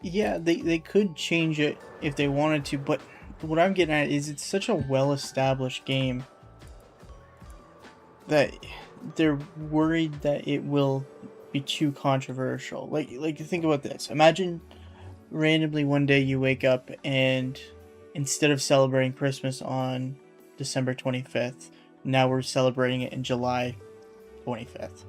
Yeah, they could change it if they wanted to, but what I'm getting at is it's such a well-established game that they're worried that it will be too controversial. Like think about this. Imagine randomly one day you wake up and instead of celebrating Christmas on December 25th, now we're celebrating it in July 25th.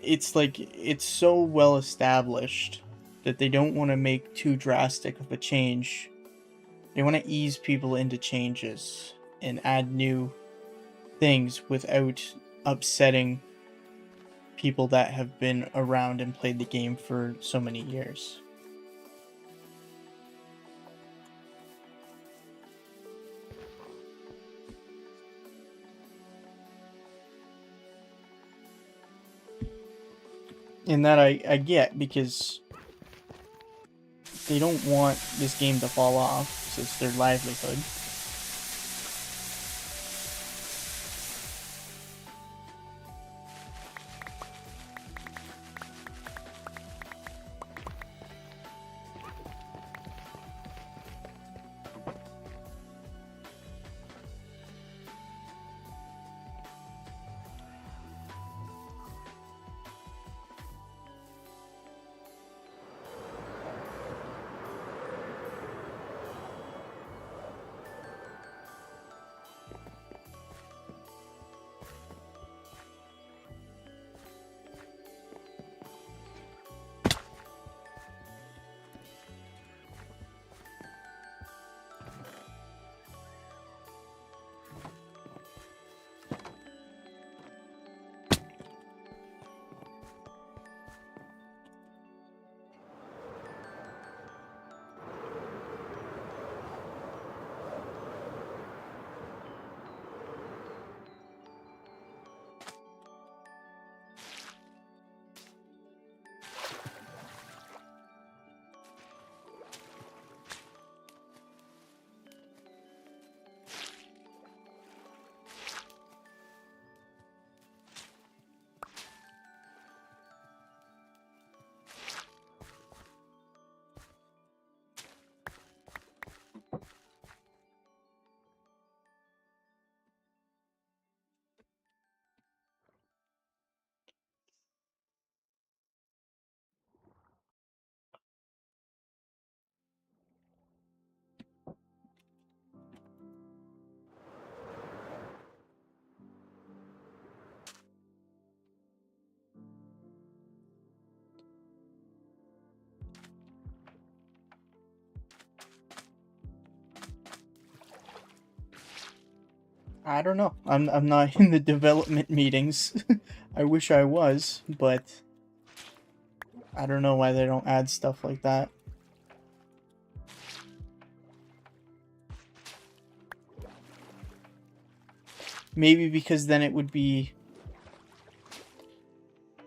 It's like it's so well established that they don't want to make too drastic of a change. They want to ease people into changes and add new things without upsetting people that have been around and played the game for so many years. And that I get, because they don't want this game to fall off, so it's their livelihood. I don't know. I'm not in the development meetings. I wish I was, but I don't know why they don't add stuff like that. Maybe because then it would be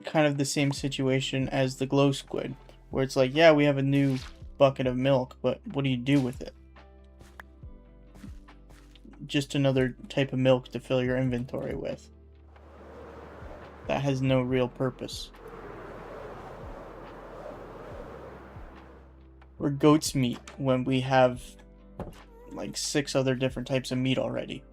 kind of the same situation as the glow squid, where it's like, yeah, we have a new bucket of milk, but what do you do with it? Just another type of milk to fill your inventory with. That has no real purpose. Or goat's meat when we have like 6 other different types of meat already.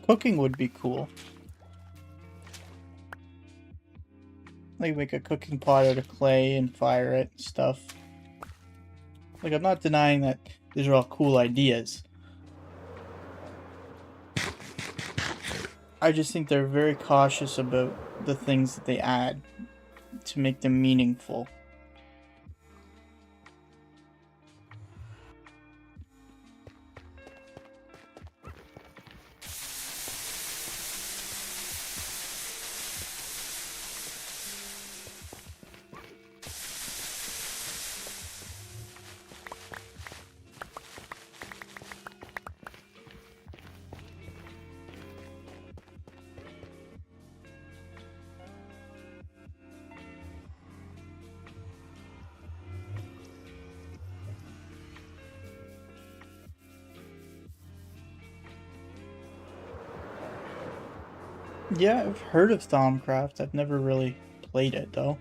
Cooking would be cool. Like make a cooking pot out of clay and fire it and stuff. Like, I'm not denying that these are all cool ideas. I just think they're very cautious about the things that they add to make them meaningful. Yeah, I've heard of Thaumcraft. I've never really played it, though.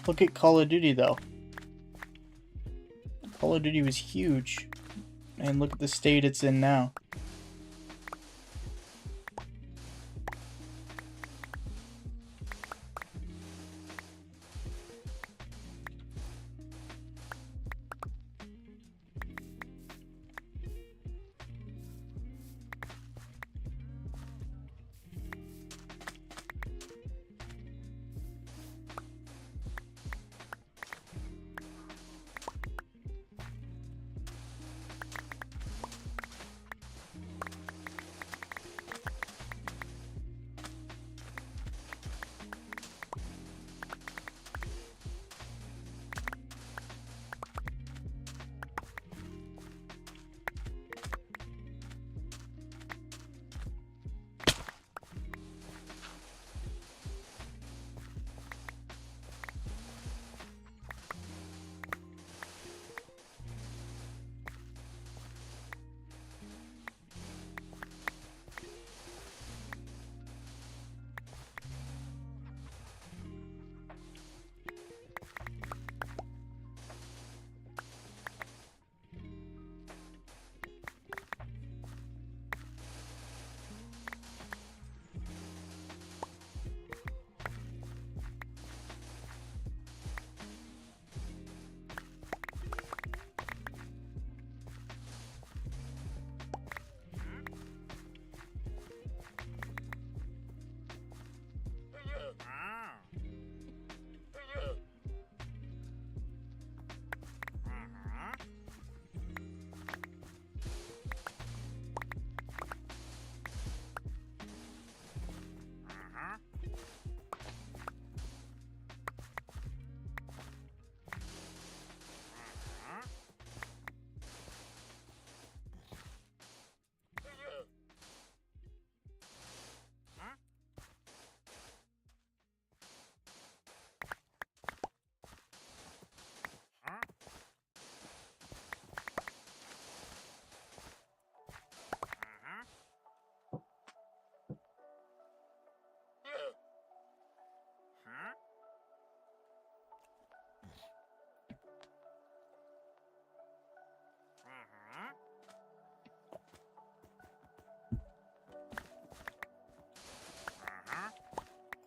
Look at Call of Duty though. Call of Duty was huge. And look at the state it's in now.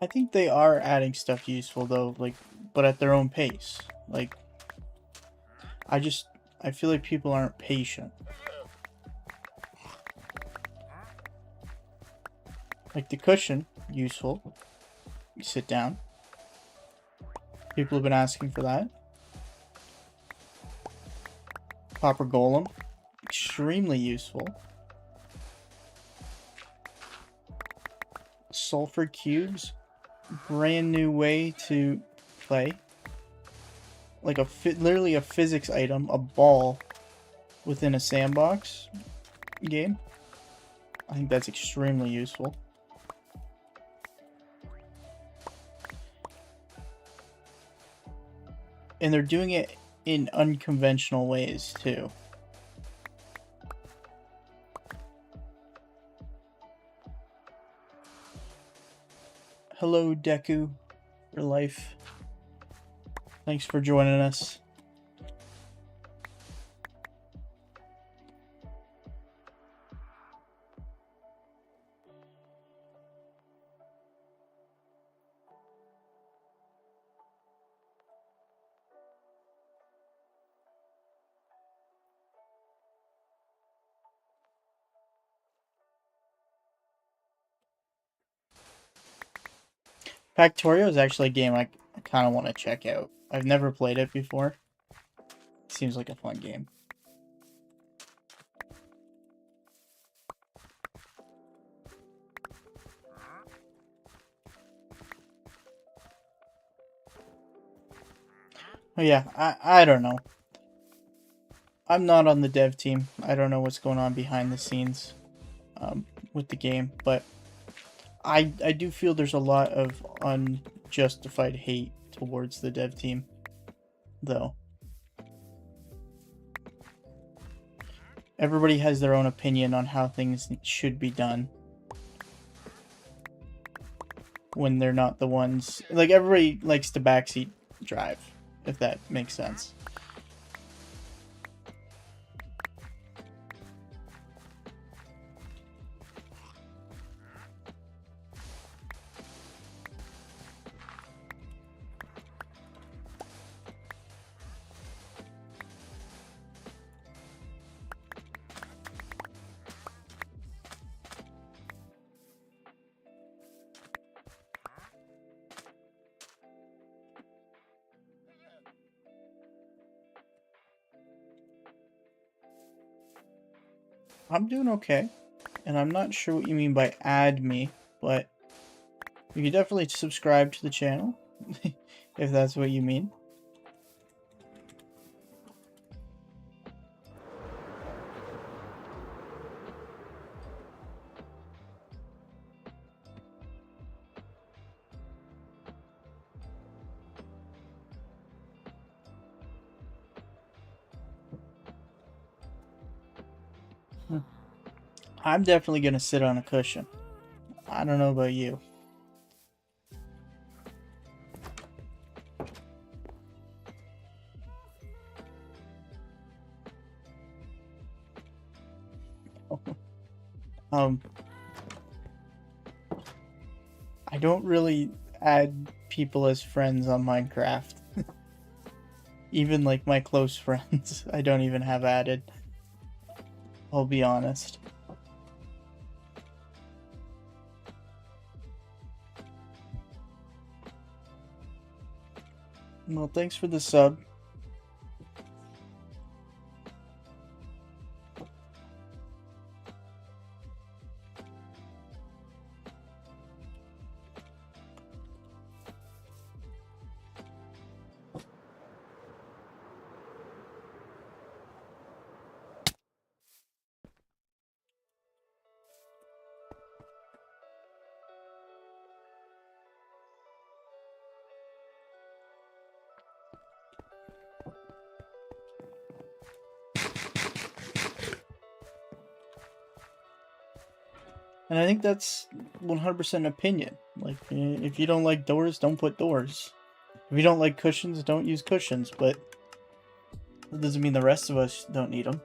I think they are adding stuff useful though, like, but at their own pace. Like, I feel like people aren't patient. Like the cushion, useful. You sit down. People have been asking for that. Copper golem, extremely useful. Sulfur cubes, brand new way to play. Like literally a physics item, a ball within a sandbox game. I think that's extremely useful. And they're doing it in unconventional ways too. Hello, Deku, for life. Thanks for joining us. Factorio is actually a game I kind of want to check out. I've never played it before. Seems like a fun game. Oh yeah, I don't know. I'm not on the dev team. I don't know what's going on behind the scenes with the game, but I do feel there's a lot of unjustified hate towards the dev team, though. Everybody has their own opinion on how things should be done when they're not the ones. Like, everybody likes to backseat drive, if that makes sense. I'm doing okay, and I'm not sure what you mean by add me, but you can definitely subscribe to the channel, if that's what you mean. I'm definitely gonna sit on a cushion. I don't know about you. I don't really add people as friends on Minecraft. Even like my close friends, I don't even have added. I'll be honest. Well, thanks for the sub. And I think that's 100% opinion. Like, if you don't like doors, don't put doors. If you don't like cushions, don't use cushions. But that doesn't mean the rest of us don't need them.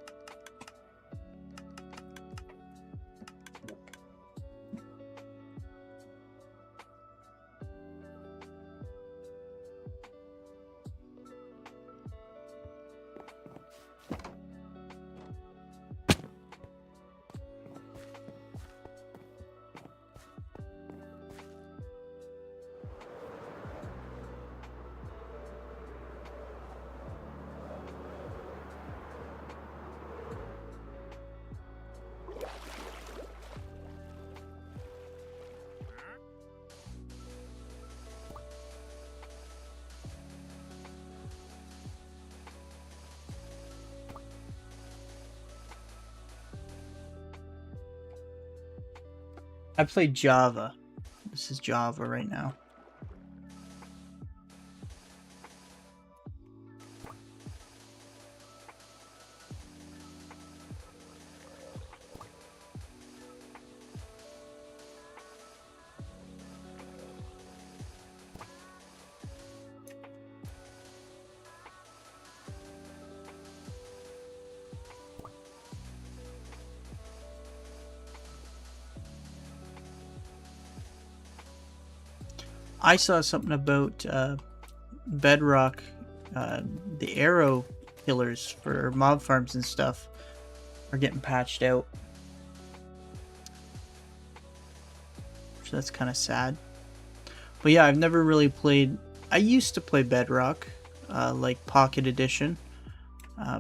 I play Java. This is Java right now. I saw something about Bedrock, the arrow killers for mob farms and stuff are getting patched out. So that's kind of sad. But yeah, I've never really played... I used to play Bedrock, like Pocket Edition,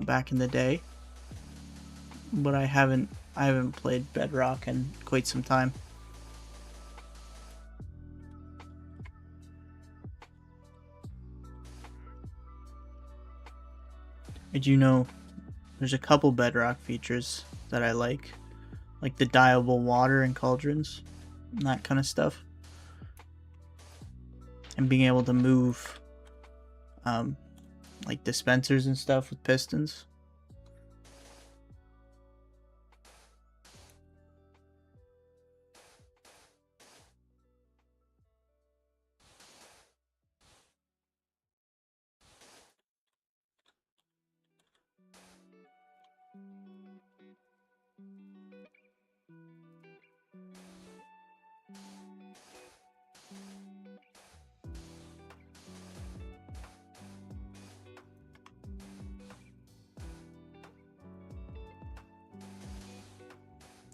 back in the day. But I haven't played Bedrock in quite some time. I do know there's a couple Bedrock features that I like the dyeable water in cauldrons and that kind of stuff. And being able to move like dispensers and stuff with pistons.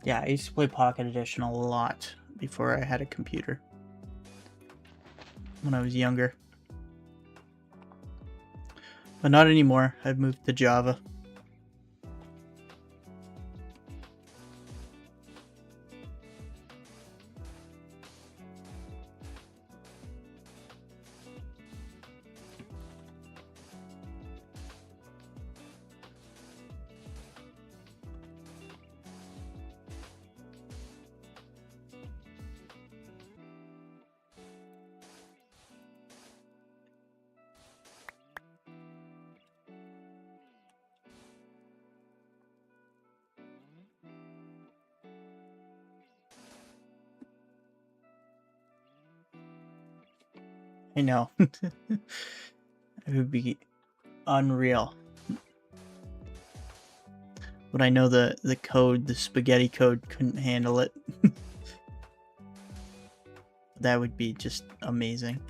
Yeah, I used to play Pocket Edition a lot before I had a computer. When I was younger. But not anymore. I've moved to Java. I know. It would be unreal. But I know the code, the spaghetti code, couldn't handle it. That would be just amazing.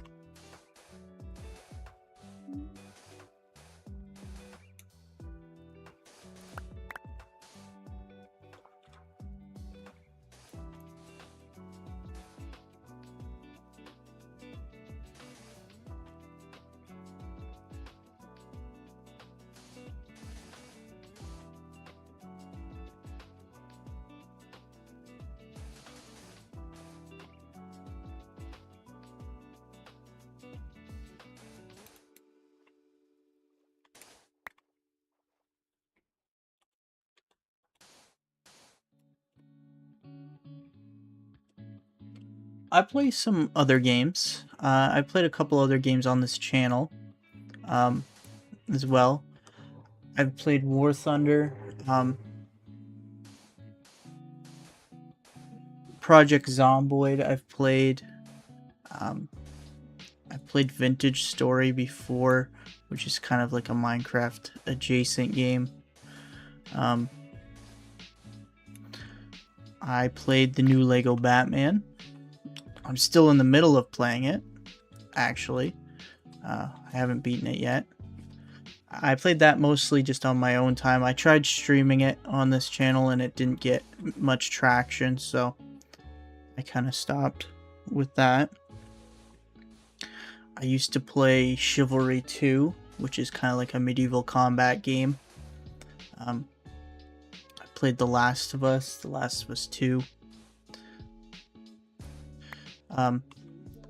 I play some other games. I played a couple other games on this channel as well. I've played War Thunder, Project Zomboid. I've played Vintage Story before, which is kind of like a Minecraft adjacent game. I played the new Lego Batman. I'm still in the middle of playing it, actually. I haven't beaten it yet. I played that mostly just on my own time. I tried streaming it on this channel and it didn't get much traction, so I kind of stopped with that. I used to play Chivalry 2, which is kind of like a medieval combat game. I played The Last of Us 2.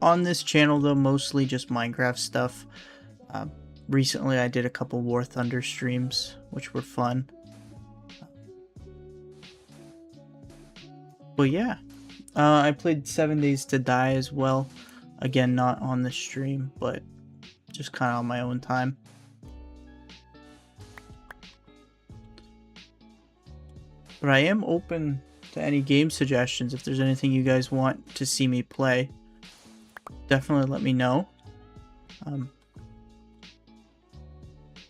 On this channel, though, mostly just Minecraft stuff. Recently, I did a couple War Thunder streams, which were fun. But yeah, I played 7 Days to Die as well. Again, not on the stream, but just kind of on my own time. But I am open to any game suggestions. If there's anything you guys want to see me play, definitely let me know.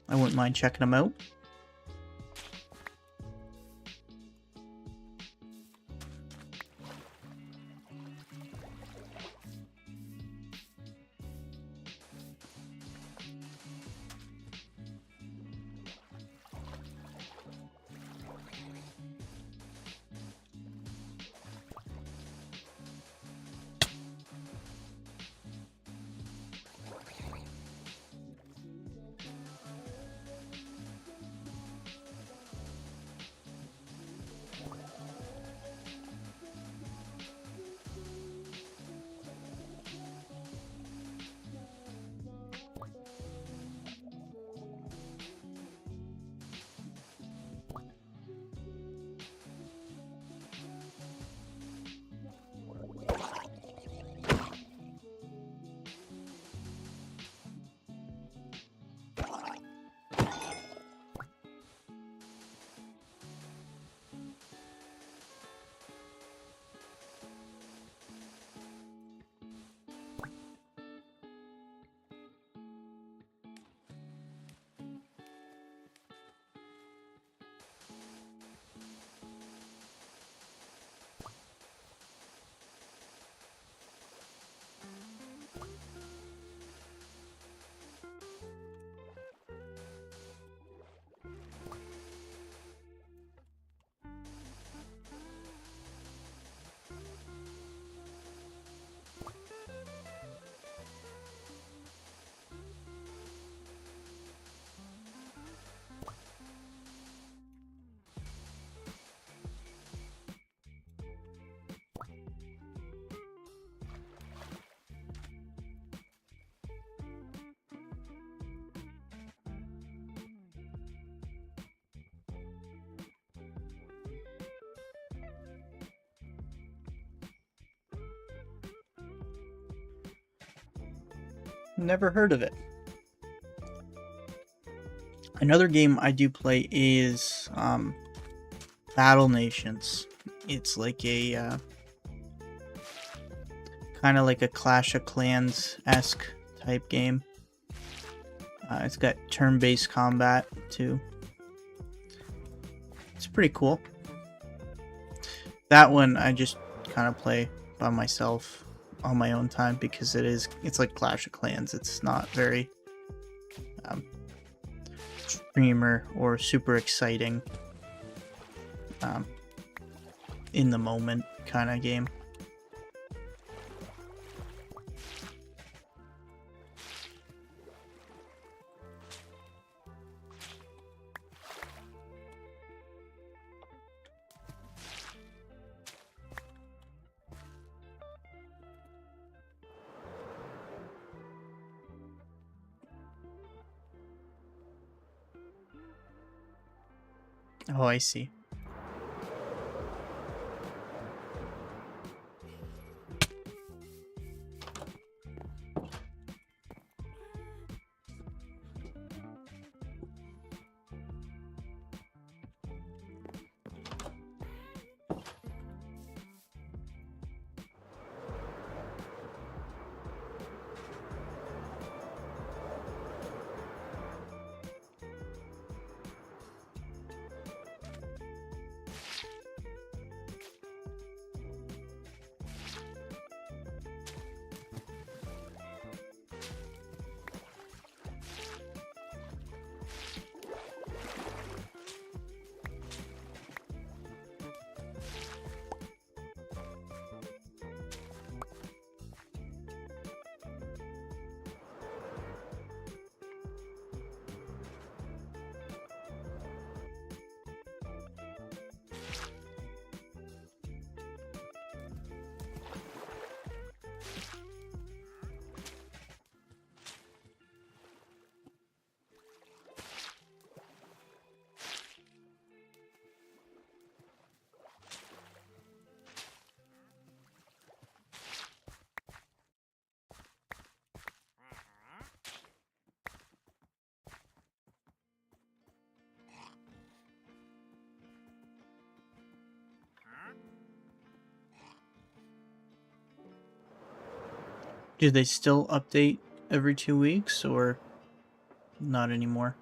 I wouldn't mind checking them out. Never heard of it. Another game I do play is Battle Nations. It's like a kind of like a Clash of Clans-esque type game. It's got turn-based combat too. It's pretty cool. That one I just kind of play by myself on my own time because it's like Clash of Clans. It's not very streamer or super exciting in the moment kind of game. Oh, I see. Do they still update every 2 weeks or not anymore?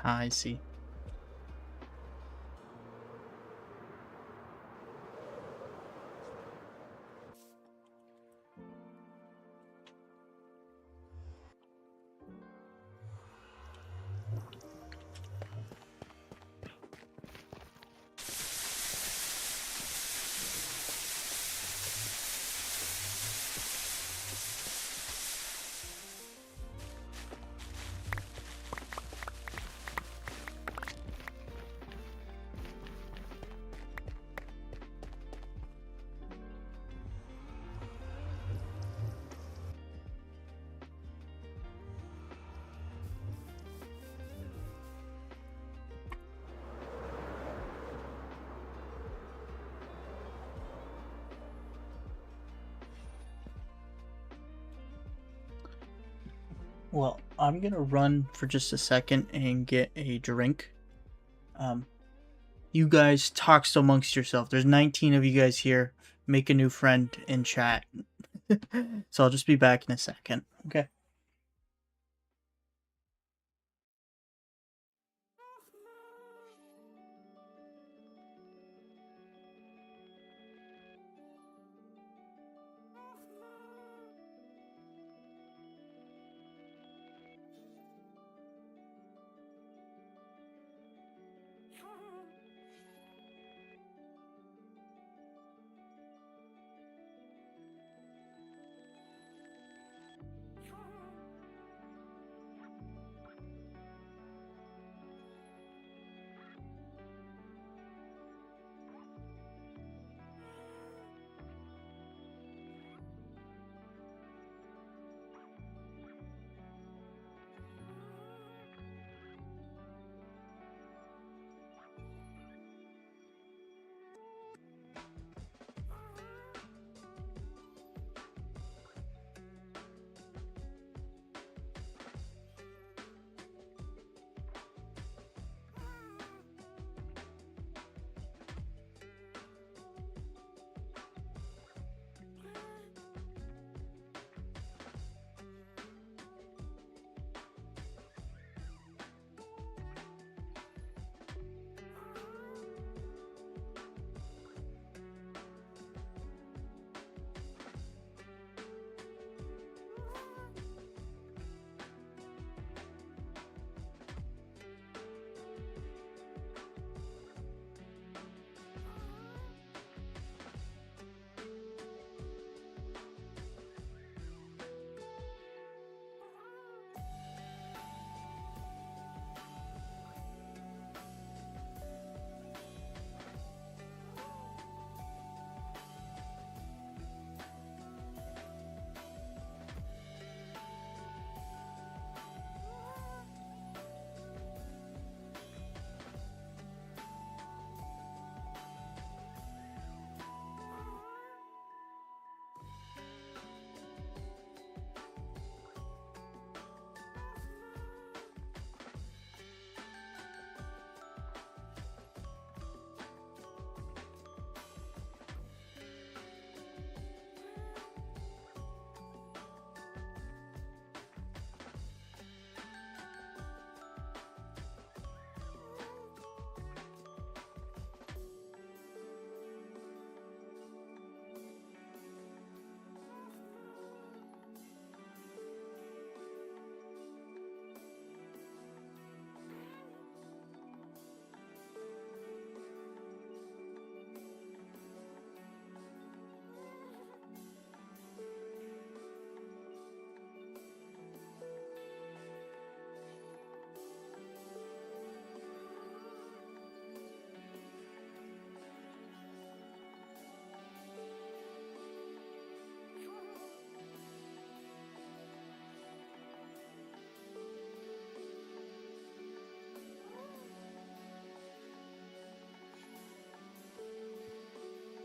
Ah, I see. Well, I'm gonna run for just a second and get a drink. You guys talk amongst yourself. There's 19 of you guys here. Make a new friend in chat. So I'll just be back in a second. Okay.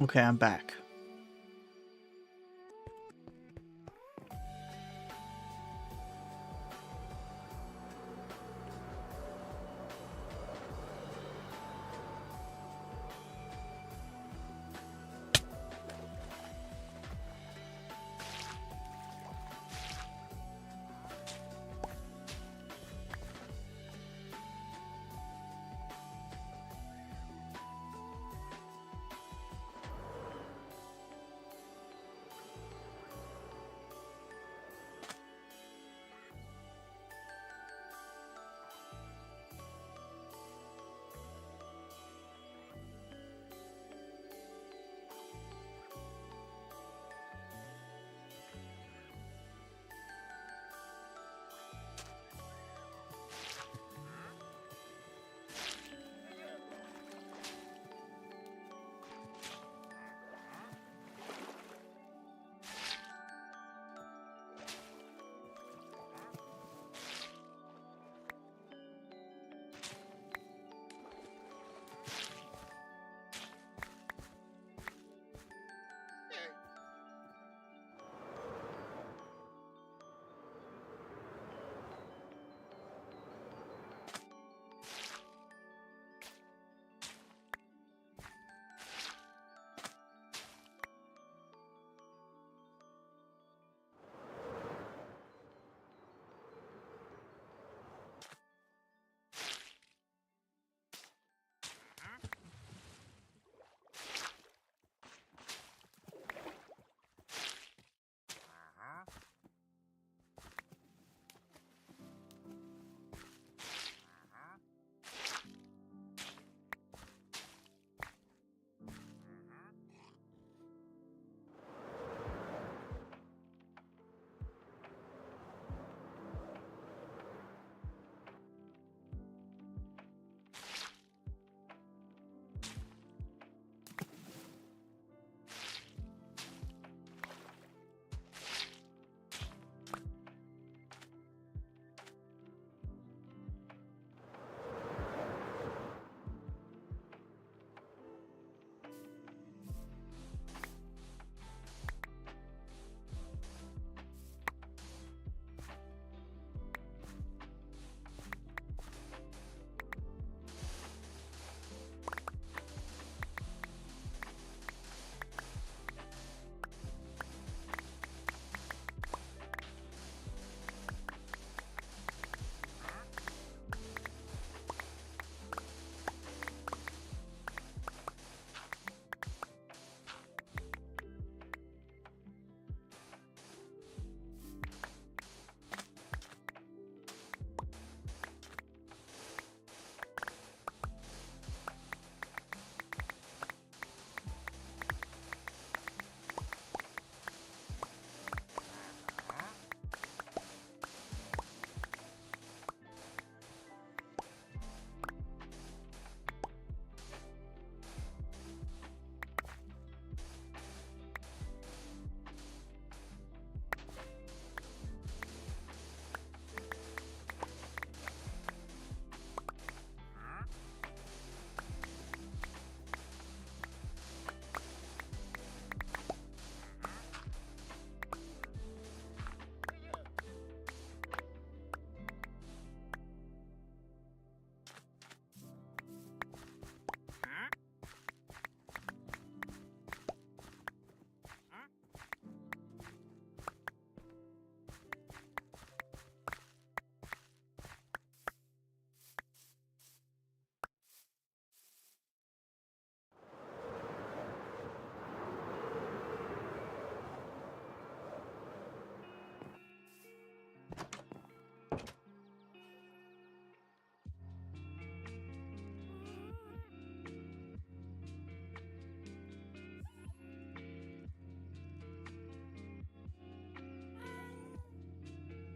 Okay, I'm back.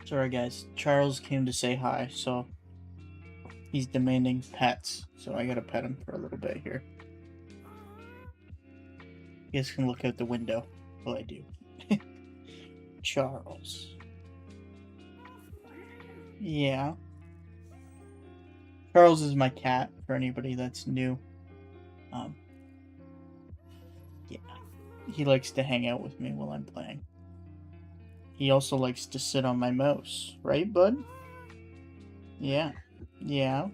Sorry guys, Charles came to say hi, so he's demanding pets, so I gotta pet him for a little bit here. You guys can look out the window while I do. Charles. Yeah. Charles is my cat, for anybody that's new. Yeah. He likes to hang out with me while I'm playing. He also likes to sit on my mouse, right, bud? Yeah. Yeah.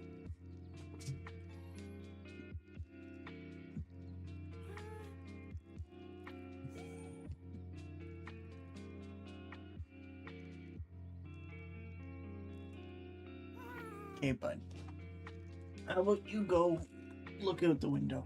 Okay, bud. How about you go look out the window?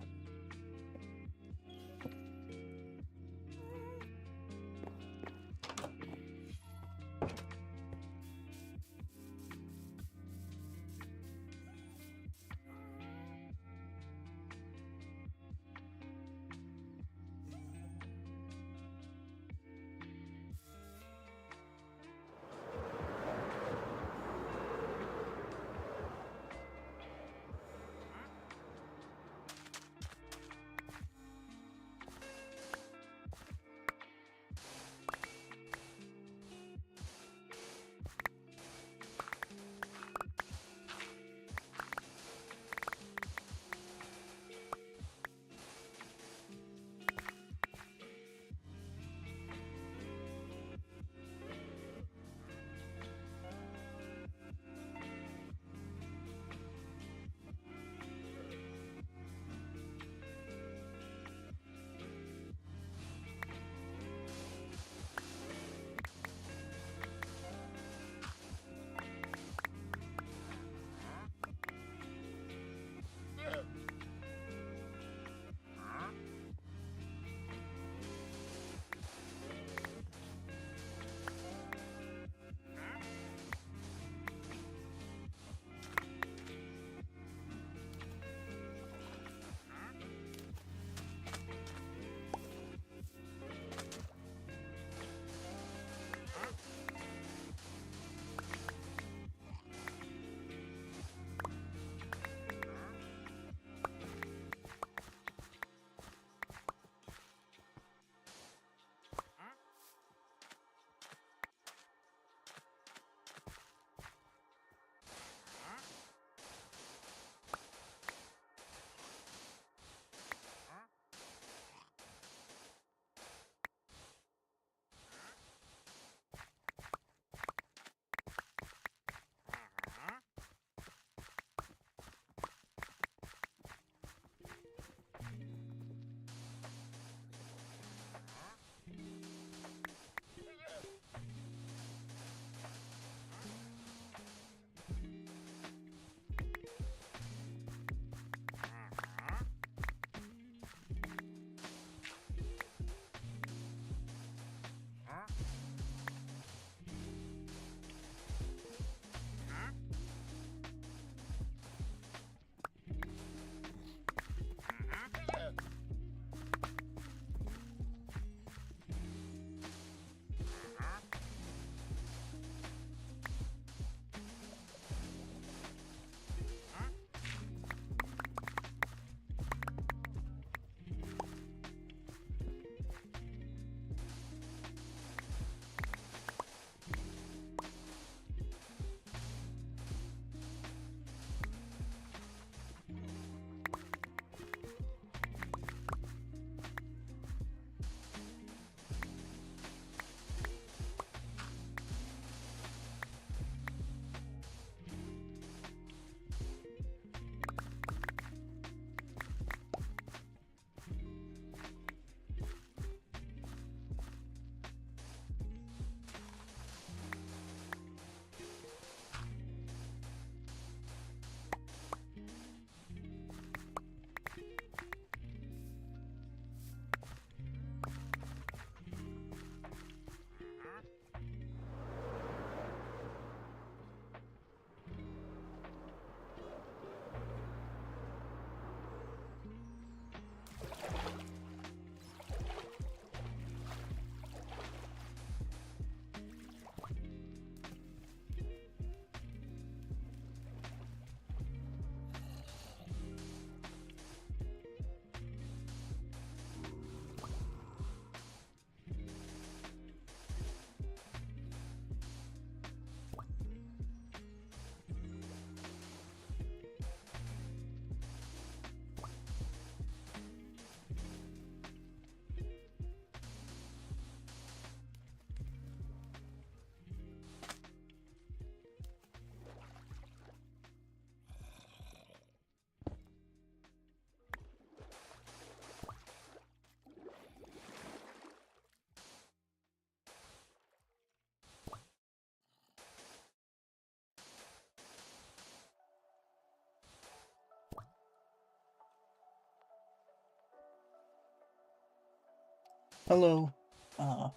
Hello, uh,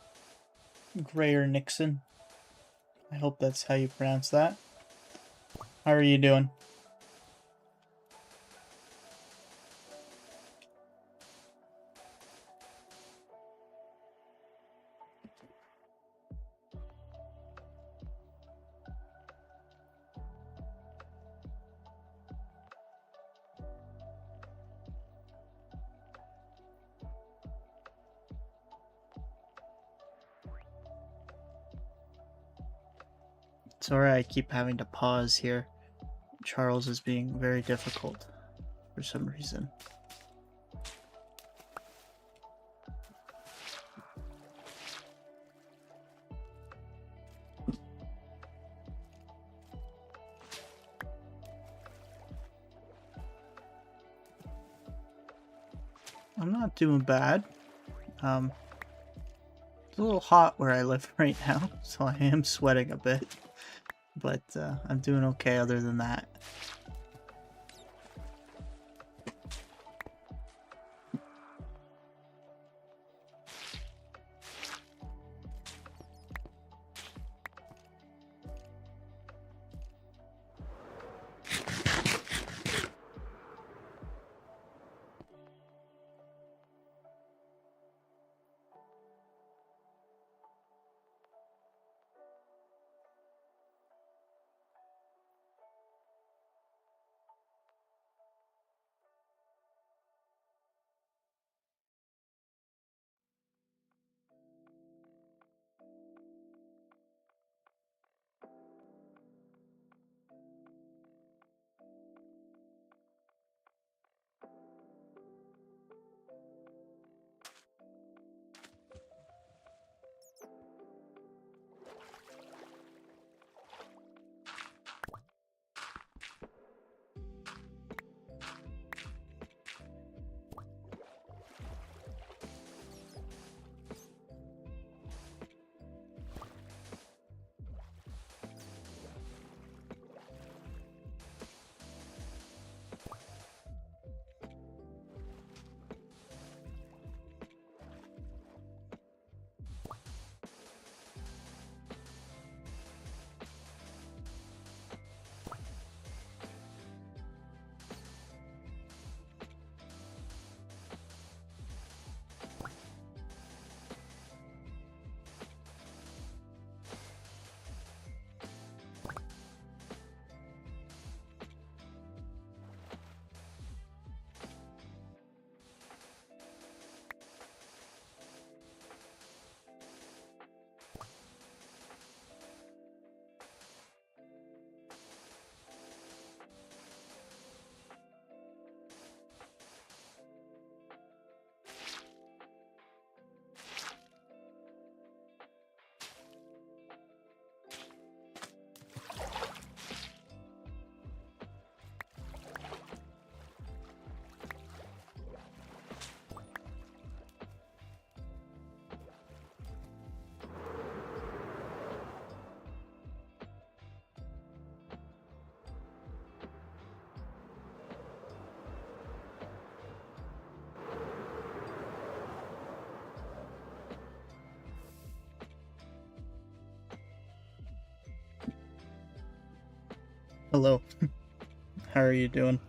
Grayer Nixon. I hope that's how you pronounce that. How are you doing? Sorry I keep having to pause here. Charles is being very difficult for some reason. I'm not doing bad. It's a little hot where I live right now, so I am sweating a bit. But I'm doing okay other than that. Hello. How are you doing?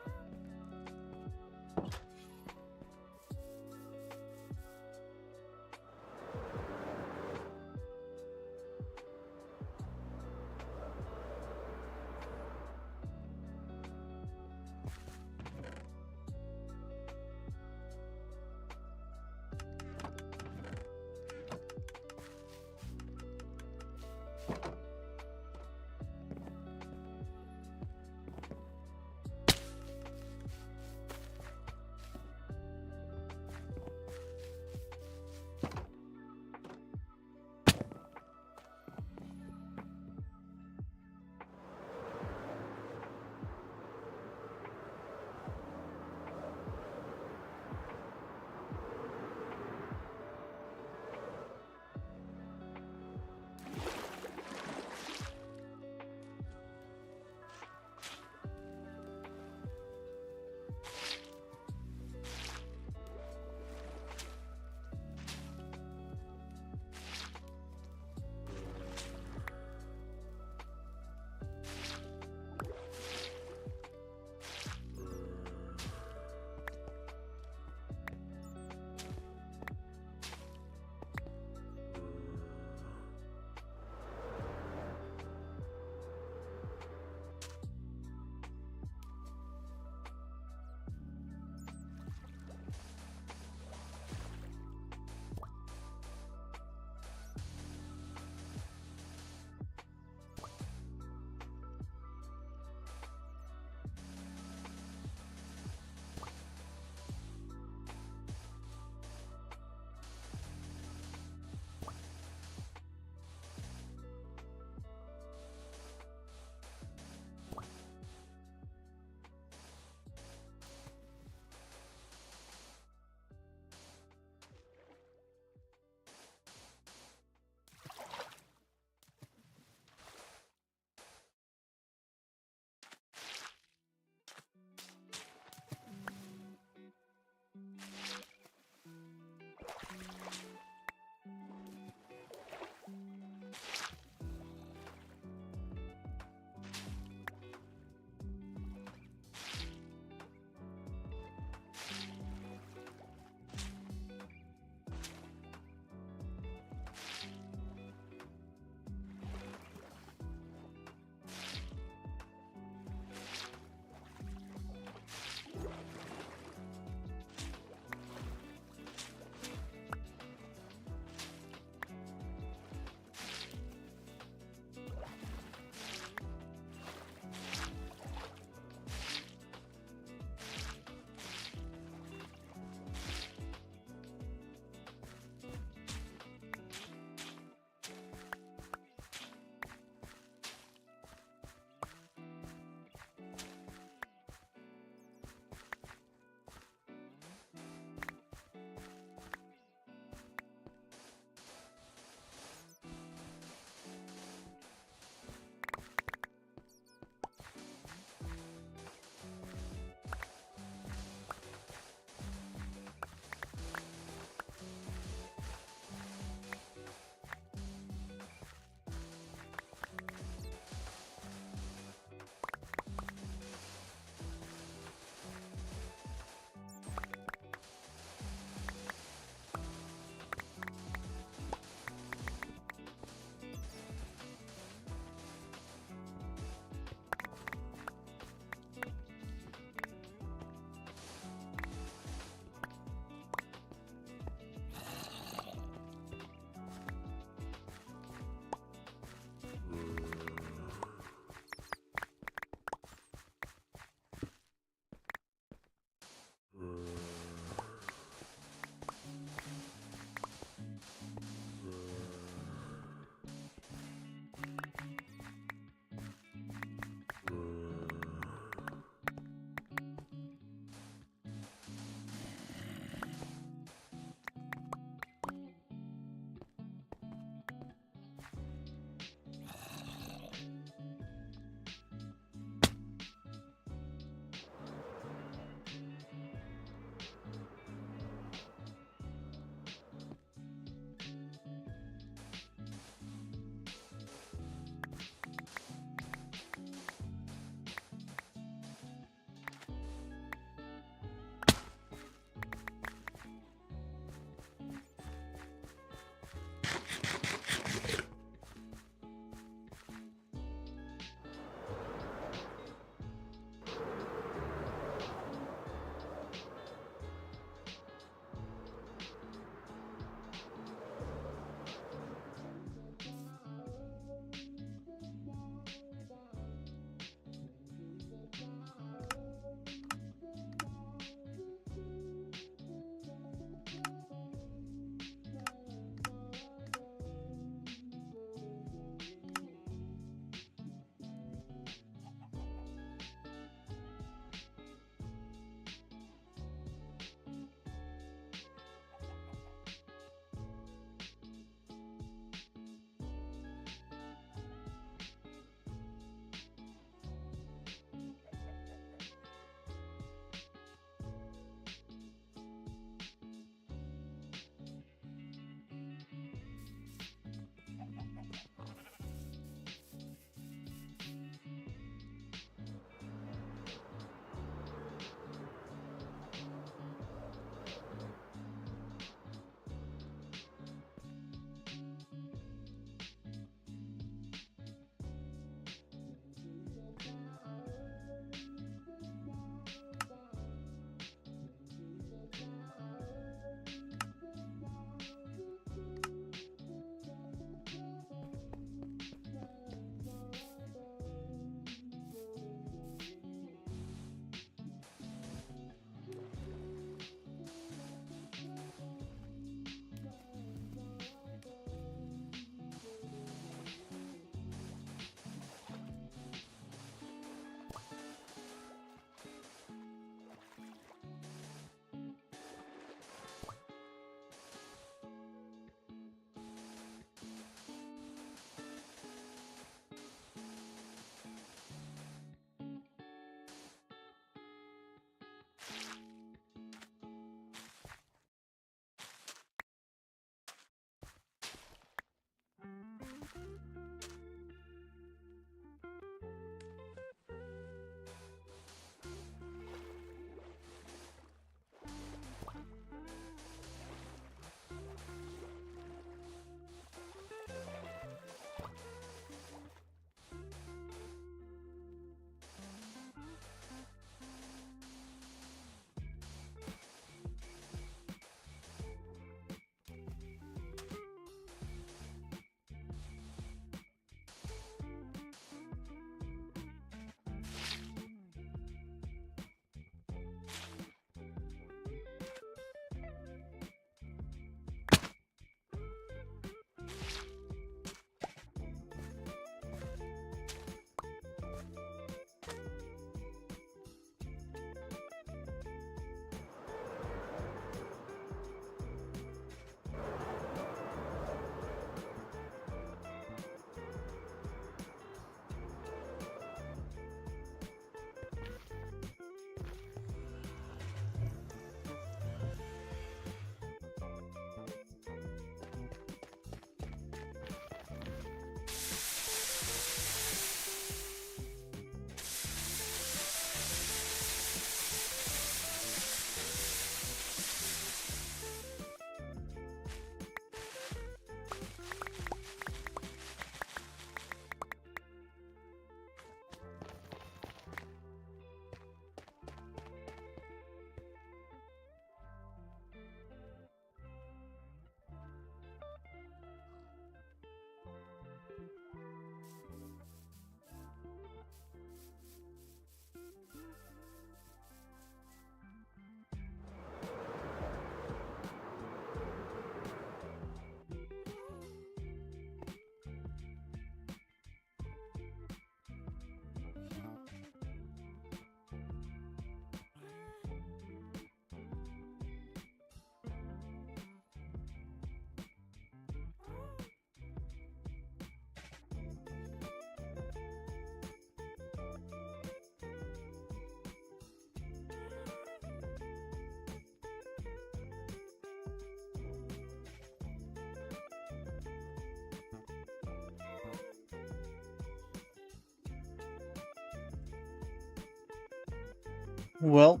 well,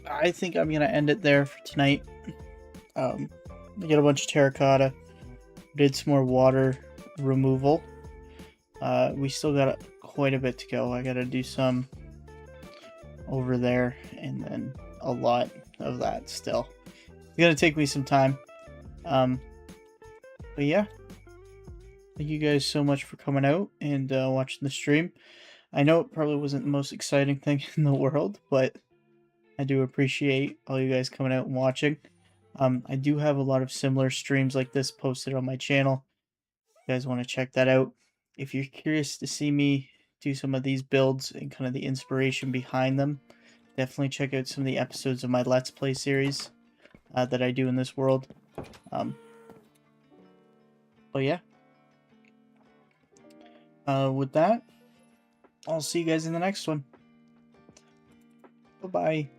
I think I'm gonna end it there for tonight. We got a bunch of terracotta. Did some more water removal. We still got quite a bit to go. I gotta do some over there, and then a lot of that still. It's gonna take me some time. But yeah, thank you guys so much for coming out and watching the stream. I know it probably wasn't the most exciting thing in the world, but I do appreciate all you guys coming out and watching. I do have a lot of similar streams like this posted on my channel. If you guys want to check that out. If you're curious to see me do some of these builds and kind of the inspiration behind them, definitely check out some of the episodes of my Let's Play series that I do in this world. But yeah. With that, I'll see you guys in the next one. Bye-bye.